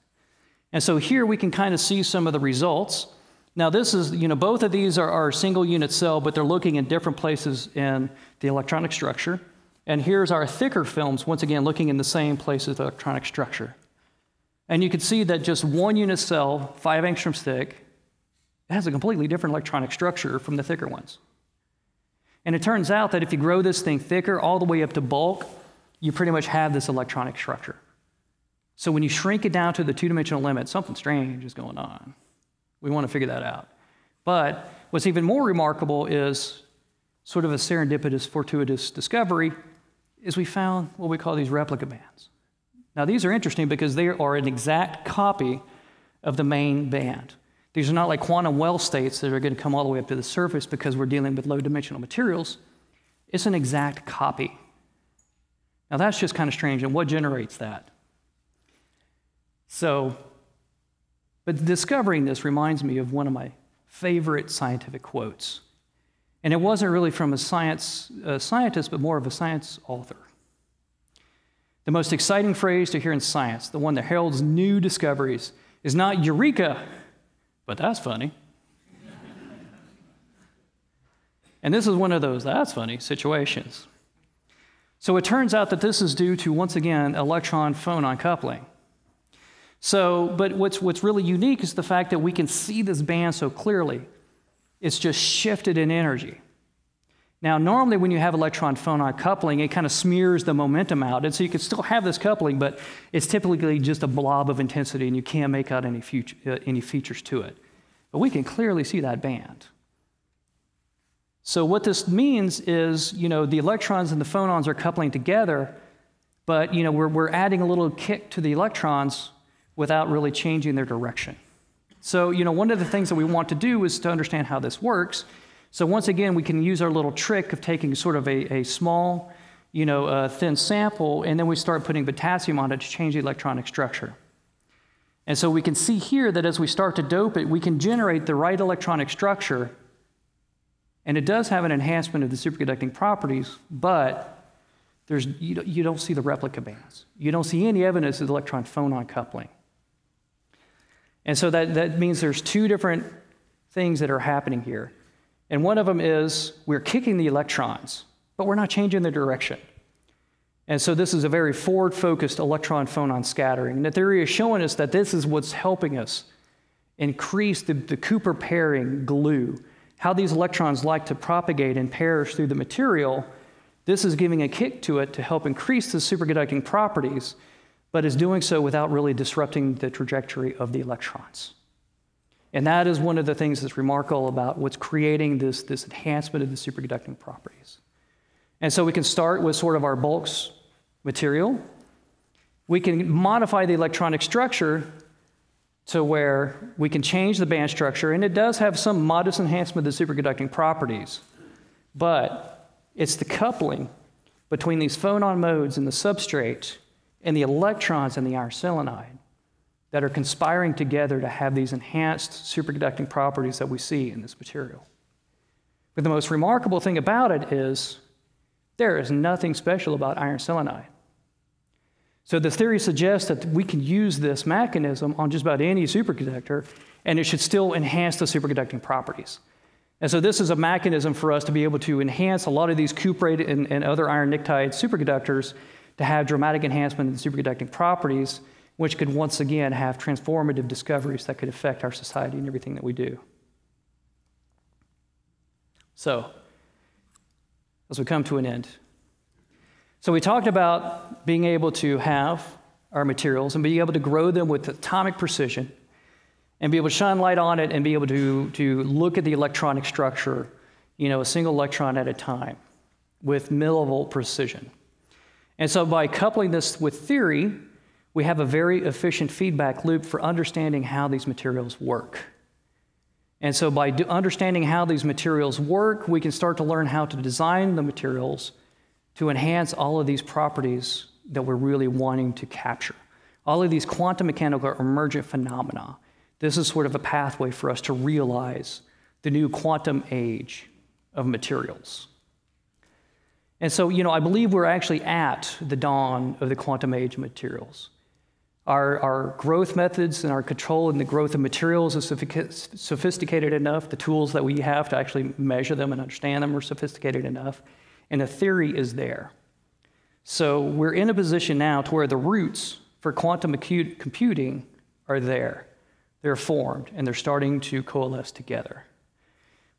And so here we can kind of see some of the results. Now this is, both of these are single unit cell, but they're looking in different places in the electronic structure. And here's our thicker films, once again, looking in the same place as the electronic structure. And you can see that just 1 unit cell, 5 angstroms thick, it has a completely different electronic structure from the thicker ones. And it turns out that if you grow this thing thicker all the way up to bulk, you pretty much have this electronic structure. So when you shrink it down to the 2-dimensional limit, something strange is going on. We want to figure that out. But what's even more remarkable is sort of a serendipitous, fortuitous discovery is we found what we call these replica bands. Now these are interesting because they are an exact copy of the main band. These are not like quantum well states that are going to come all the way up to the surface because we're dealing with low-dimensional materials. It's an exact copy. Now that's just kind of strange, and what generates that? But discovering this reminds me of one of my favorite scientific quotes. And it wasn't really from a scientist, but more of a science author. The most exciting phrase to hear in science, the one that heralds new discoveries, is not "Eureka!" But that's funny. And this is one of those "that's funny" situations. So it turns out that this is due to, once again, electron-phonon coupling. But what's really unique is the fact that we can see this band so clearly. It's just shifted in energy. Now, normally when you have electron-phonon coupling, it kind of smears the momentum out. And so you can still have this coupling, but it's typically just a blob of intensity, and you can't make out any features to it. But we can clearly see that band. So what this means is, the electrons and the phonons are coupling together, but, we're adding a little kick to the electrons without really changing their direction. So, one of the things that we want to do is to understand how this works. So once again, we can use our little trick of taking sort of a small, thin sample, and then we start putting potassium on it to change the electronic structure. And so we can see here that as we start to dope it, we can generate the right electronic structure, and it does have an enhancement of the superconducting properties, but You don't see the replica bands. You don't see any evidence of electron-phonon coupling. And so that means there's two different things that are happening here. And one of them is we're kicking the electrons, but we're not changing the direction. And so this is a very forward-focused electron-phonon scattering. And the theory is showing us that this is what's helping us increase the Cooper pairing glue, how these electrons like to propagate in pairs through the material. This is giving a kick to it to help increase the superconducting properties, but is doing so without really disrupting the trajectory of the electrons. And that is one of the things that's remarkable about what's creating this enhancement of the superconducting properties. And so we can start with sort of our bulks material. We can modify the electronic structure to where we can change the band structure, and it does have some modest enhancement of the superconducting properties. But it's the coupling between these phonon modes in the substrate and the electrons in the iron selenide that are conspiring together to have these enhanced superconducting properties that we see in this material. But the most remarkable thing about it is there is nothing special about iron selenide. So the theory suggests that we can use this mechanism on just about any superconductor, and it should still enhance the superconducting properties. And so this is a mechanism for us to be able to enhance a lot of these cuprate and other iron nictide superconductors to have dramatic enhancement in the superconducting properties, which could once again have transformative discoveries that could affect our society and everything that we do. So, as we come to an end. So we talked about being able to have our materials and being able to grow them with atomic precision and be able to shine light on it and be able to look at the electronic structure, a single electron at a time with millivolt precision. And so by coupling this with theory, we have a very efficient feedback loop for understanding how these materials work. And so by understanding how these materials work, we can start to learn how to design the materials to enhance all of these properties that we're really wanting to capture. All of these quantum mechanical emergent phenomena. This is sort of a pathway for us to realize the new quantum age of materials. And so, I believe we're actually at the dawn of the quantum age of materials. Our growth methods and our control in the growth of materials is sophisticated enough. The tools that we have to actually measure them and understand them are sophisticated enough. And the theory is there. So we're in a position now to where the roots for quantum computing are there. They're formed, and they're starting to coalesce together.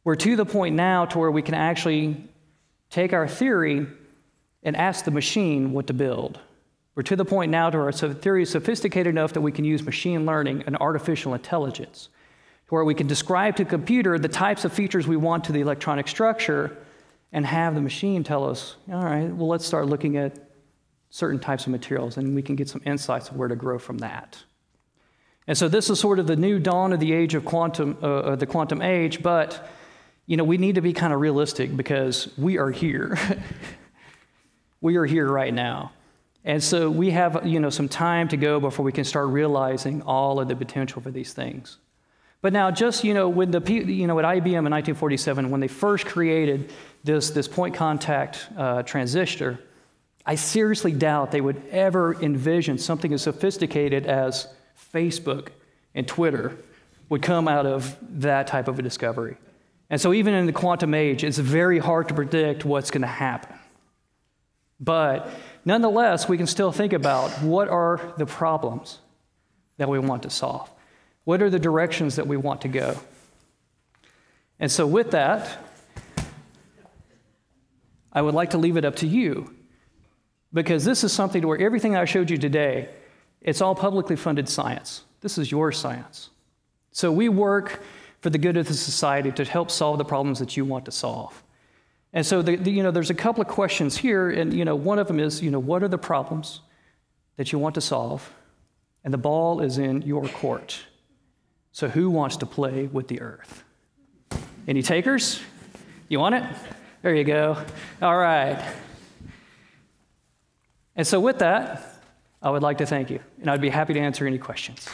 We're to the point now to where we can actually take our theory and ask the machine what to build. We're to the point now to where our theory is sophisticated enough that we can use machine learning and artificial intelligence, to where we can describe to the computer the types of features we want to the electronic structure and have the machine tell us, all right, well, let's start looking at certain types of materials, and we can get some insights of where to grow from that. And so this is sort of the new dawn of the age of the quantum age, but we need to be kind of realistic because we are here. We are here right now. And so we have, some time to go before we can start realizing all of the potential for these things. But now, just, when at IBM in 1947, when they first created this point contact transistor, I seriously doubt they would ever envision something as sophisticated as Facebook and Twitter would come out of that type of a discovery. And so even in the quantum age, it's very hard to predict what's going to happen. But nonetheless, we can still think about what are the problems that we want to solve. What are the directions that we want to go? And so with that, I would like to leave it up to you, because this is something where everything I showed you today, it's all publicly funded science. This is your science. So we work for the good of the society to help solve the problems that you want to solve. And so there's a couple of questions here, and one of them is, what are the problems that you want to solve? And the ball is in your court. So who wants to play with the earth? Any takers? You want it? There you go. All right. And so with that, I would like to thank you, and I'd be happy to answer any questions.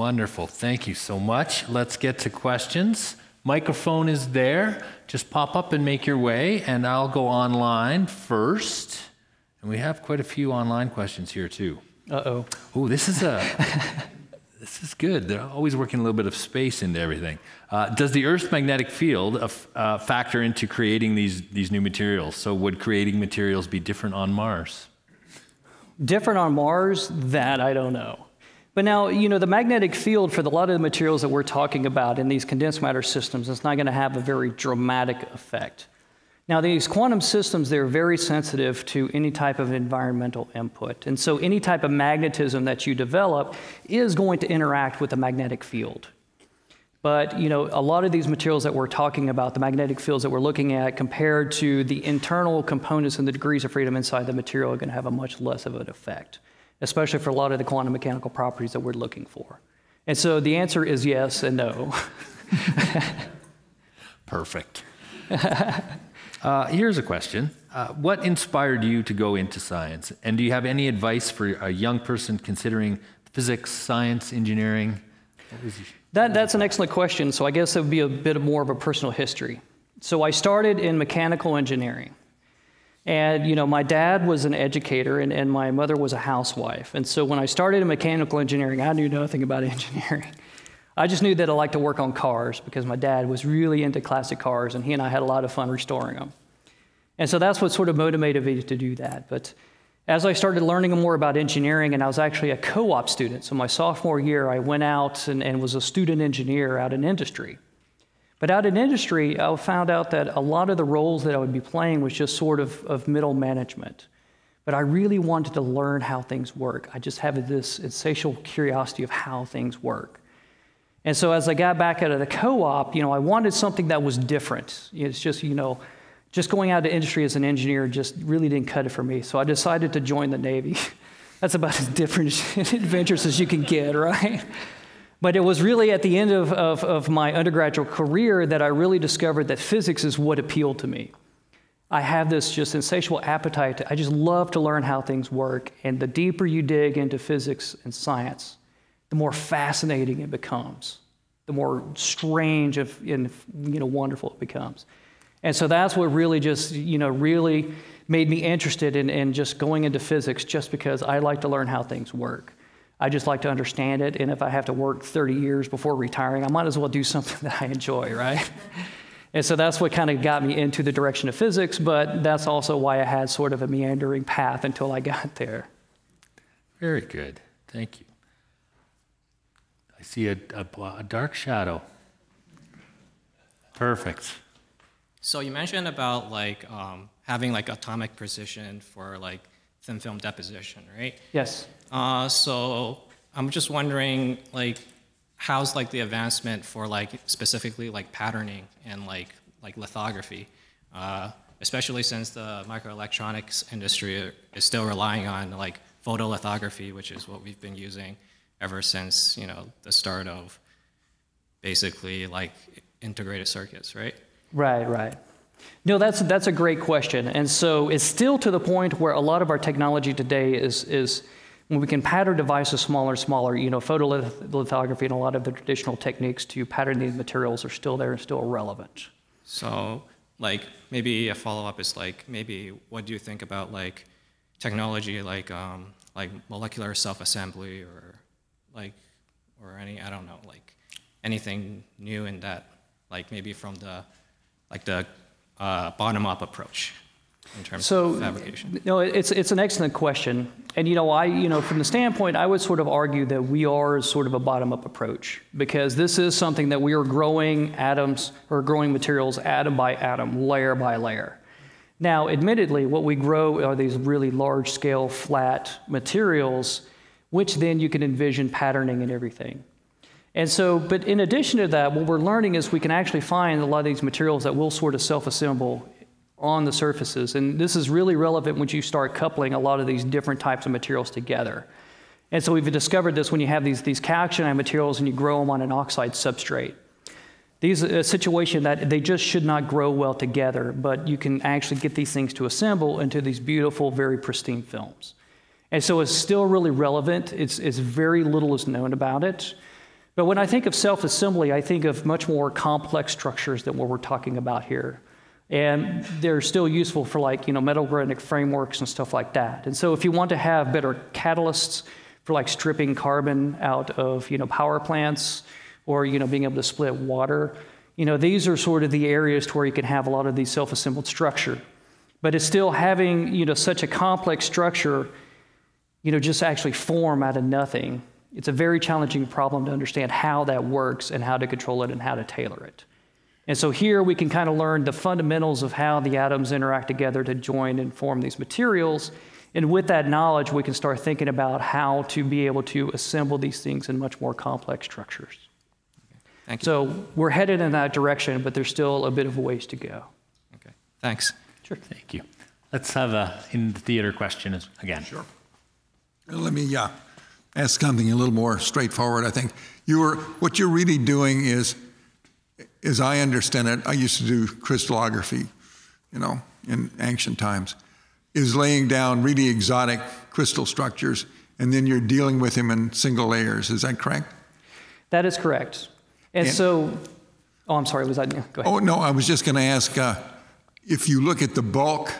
Wonderful. Thank you so much. Let's get to questions. Microphone is there. Just pop up and make your way, and I'll go online first. And we have quite a few online questions here, too. Uh-oh. Oh, this is good. They're always working a little bit of space into everything. Does the Earth's magnetic field factor into creating these new materials? So would creating materials be different on Mars? Different on Mars? That I don't know. But now, the magnetic field for a lot of the materials that we're talking about in these condensed matter systems is not going to have a very dramatic effect. Now, these quantum systems, they're very sensitive to any type of environmental input. And so any type of magnetism that you develop is going to interact with the magnetic field. But, a lot of these materials that we're talking about, the magnetic fields that we're looking at, compared to the internal components and the degrees of freedom inside the material, are going to have a much less of an effect, especially for a lot of the quantum mechanical properties that we're looking for. And so the answer is yes and no. Perfect. Here's a question. What inspired you to go into science? And do you have any advice for a young person considering physics, science, engineering? That's an excellent question. So I guess it would be a bit more of a personal history. So I started in mechanical engineering. And, my dad was an educator and my mother was a housewife. And so when I started in mechanical engineering, I knew nothing about engineering. I just knew that I liked to work on cars because my dad was really into classic cars and he and I had a lot of fun restoring them. And so that's what sort of motivated me to do that. But as I started learning more about engineering, and I was actually a co-op student, so my sophomore year I went out and was a student engineer out in industry. But out in industry, I found out that a lot of the roles that I would be playing was just sort of middle management. But I really wanted to learn how things work. I just have this insatiable curiosity of how things work. And so as I got back out of the co-op, I wanted something that was different. It's just, just going out to industry as an engineer just really didn't cut it for me. So I decided to join the Navy. That's about as different adventures as you can get, right? But it was really at the end of my undergraduate career that I really discovered that physics is what appealed to me. I have this just insatiable appetite. I just love to learn how things work. And the deeper you dig into physics and science, the more fascinating it becomes, the more strange and wonderful it becomes. And so that's what really just, really made me interested in just going into physics, just because I like to learn how things work. I just like to understand it, and if I have to work 30 years before retiring, I might as well do something that I enjoy, right? And so that's what kind of got me into the direction of physics, but that's also why I had sort of a meandering path until I got there. Very good. Thank you. I see a dark shadow. Perfect. So you mentioned about having atomic precision for thin film deposition, right? Yes. So I'm just wondering how's the advancement for specifically patterning and lithography, especially since the microelectronics industry is still relying on photolithography, which is what we've been using ever since the start of basically integrated circuits, right? Right. No, that's a great question. And so it's still to the point where a lot of our technology today is when we can pattern devices smaller and smaller, photolithography and a lot of the traditional techniques to pattern these materials are still there and still relevant. So maybe a follow-up is maybe what do you think about technology like molecular self-assembly or any, I don't know, anything new in that, maybe from the bottom-up approach in terms of fabrication? No, it's an excellent question. And from the standpoint, I would sort of argue that we are sort of a bottom-up approach, because this is something that we are growing atoms or growing materials atom by atom, layer by layer. Now, admittedly, what we grow are these really large-scale flat materials, which then you can envision patterning and everything. And so, but in addition to that, what we're learning is we can actually find a lot of these materials that will sort of self-assemble on the surfaces. And this is really relevant when you start coupling a lot of these different types of materials together. And so we've discovered this when you have these calcinide materials and you grow them on an oxide substrate. These are a situation that they just should not grow well together, but you can actually get these things to assemble into these beautiful, very pristine films. And so it's still really relevant. It's very little is known about it. But when I think of self-assembly, I think of much more complex structures than what we're talking about here. And they're still useful for metal-granitic frameworks and stuff like that. And so if you want to have better catalysts for stripping carbon out of power plants, or being able to split water, these are sort of the areas to where you can have a lot of these self-assembled structure. But it's still having such a complex structure, just actually form out of nothing. It's a very challenging problem to understand how that works and how to control it and how to tailor it. And so here we can kind of learn the fundamentals of how the atoms interact together to join and form these materials. And with that knowledge, we can start thinking about how to be able to assemble these things in much more complex structures. Okay. Thank you. So we're headed in that direction, but there's still a bit of a ways to go. Okay, thanks. Sure. Thank you. Let's have a in the theater question again. Sure. Let me ask something a little more straightforward. I think what you're really doing is, as I understand it, I used to do crystallography, in ancient times, is laying down really exotic crystal structures, and then you're dealing with them in single layers. Is that correct? That is correct. And so, I'm sorry, was that, go ahead. Oh, no, I was just going to ask, if you look at the bulk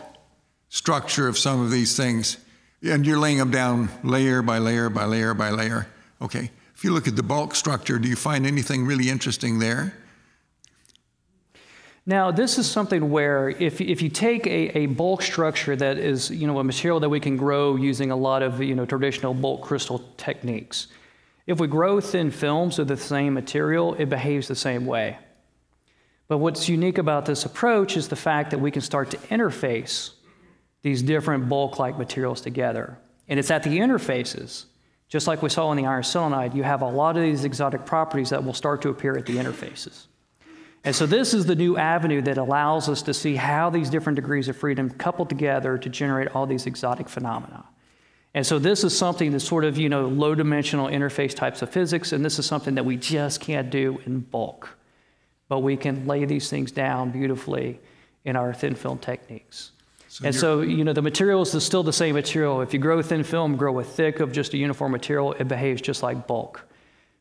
structure of some of these things, and you're laying them down layer by layer by layer by layer, okay. If you look at the bulk structure, do you find anything really interesting there? Now, this is something where if you take a bulk structure that is, a material that we can grow using a lot of, traditional bulk crystal techniques, if we grow thin films of the same material, it behaves the same way. But what's unique about this approach is the fact that we can start to interface these different bulk-like materials together. And it's at the interfaces, just like we saw in the iron selenide, you have a lot of these exotic properties that will start to appear at the interfaces. And so this is the new avenue that allows us to see how these different degrees of freedom couple together to generate all these exotic phenomena. And so this is something that's sort of, low-dimensional interface types of physics, and this is something that we just can't do in bulk. But we can lay these things down beautifully in our thin film techniques. So the material is still the same material. If you grow thin film, grow a thick of just a uniform material, it behaves just like bulk.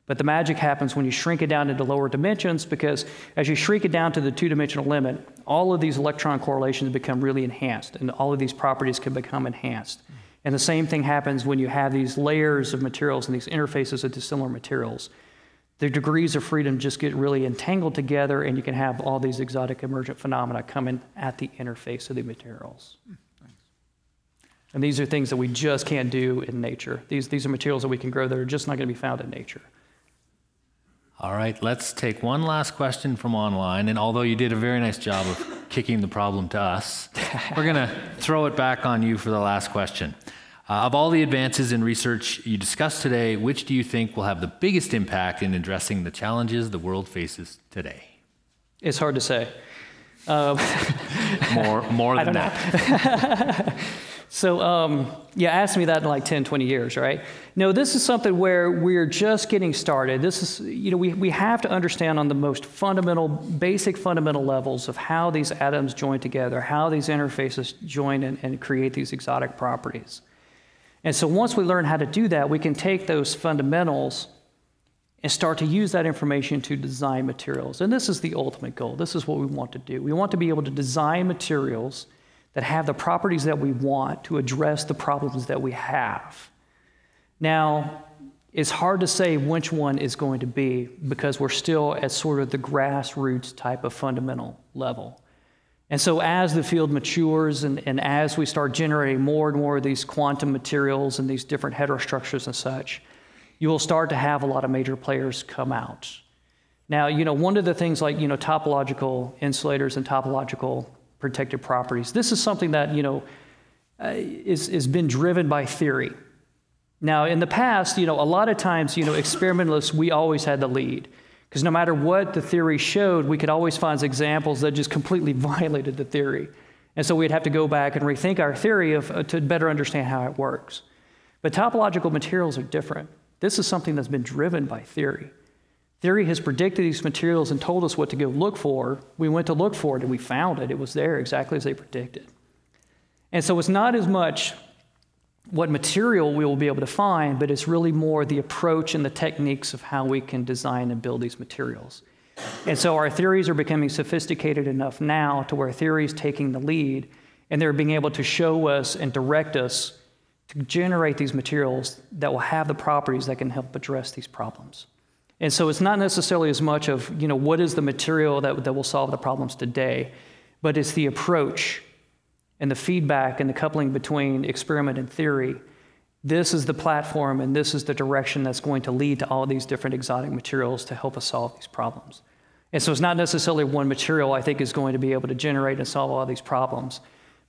But the magic happens when you shrink it down into lower dimensions, because as you shrink it down to the two-dimensional limit, all of these electron correlations become really enhanced, and all of these properties can become enhanced. And the same thing happens when you have these layers of materials and these interfaces of dissimilar materials. The degrees of freedom just get really entangled together, and you can have all these exotic emergent phenomena coming at the interface of the materials. And these are things that we just can't do in nature. These are materials that we can grow that are just not going to be found in nature. All right, let's take one last question from online. And although you did a very nice job of kicking the problem to us, we're going to throw it back on you for the last question. Of all the advances in research you discussed today, which do you think will have the biggest impact in addressing the challenges the world faces today? It's hard to say. More than that. So, ask me that in 10, 20 years, right? No, this is something where we're just getting started. This is, we have to understand on the most basic fundamental levels of how these atoms join together, how these interfaces join and create these exotic properties. And so once we learn how to do that, we can take those fundamentals and start to use that information to design materials. And this is the ultimate goal. This is what we want to do. We want to be able to design materials that have the properties that we want to address the problems that we have. Now, it's hard to say which one is going to be, because we're still at sort of the grassroots type of fundamental level. And so as the field matures and as we start generating more and more of these quantum materials and these different heterostructures and such, you will start to have a lot of major players come out. Now, one of the things like, topological insulators and topological protective properties, this is something that, is been driven by theory. Now, in the past, a lot of times, experimentalists, we always had the lead. Because no matter what the theory showed, we could always find examples that just completely violated the theory. And so we'd have to go back and rethink our theory to better understand how it works. But topological materials are different. This is something that's been driven by theory. Theory has predicted these materials and told us what to go look for. We went to look for it, and we found it. It was there exactly as they predicted. And so it's not as much what material we will be able to find, but it's really more the approach and the techniques of how we can design and build these materials. And so our theories are becoming sophisticated enough now to where theory is taking the lead, and they're being able to show us and direct us to generate these materials that will have the properties that can help address these problems. And so it's not necessarily as much of, what is the material that will solve the problems today, but it's the approach and the feedback and the coupling between experiment and theory. This is the platform and this is the direction that's going to lead to all these different exotic materials to help us solve these problems. And so it's not necessarily one material I think is going to be able to generate and solve all these problems,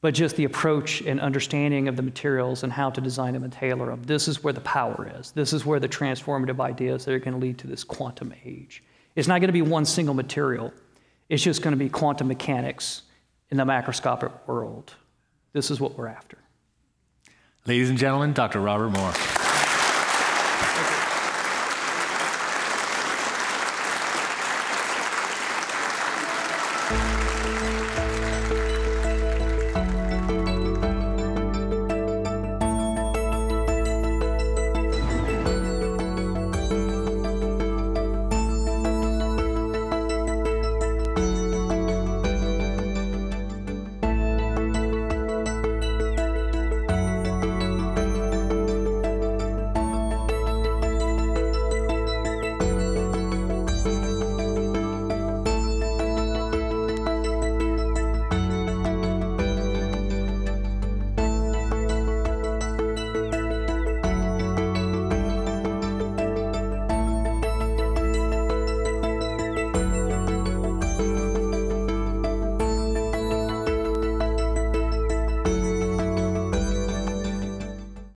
but just the approach and understanding of the materials and how to design them and tailor them. This is where the power is. This is where the transformative ideas that are going to lead to this quantum age. It's not going to be one single material. It's just going to be quantum mechanics in the macroscopic world. This is what we're after. Ladies and gentlemen, Dr. Robert Moore.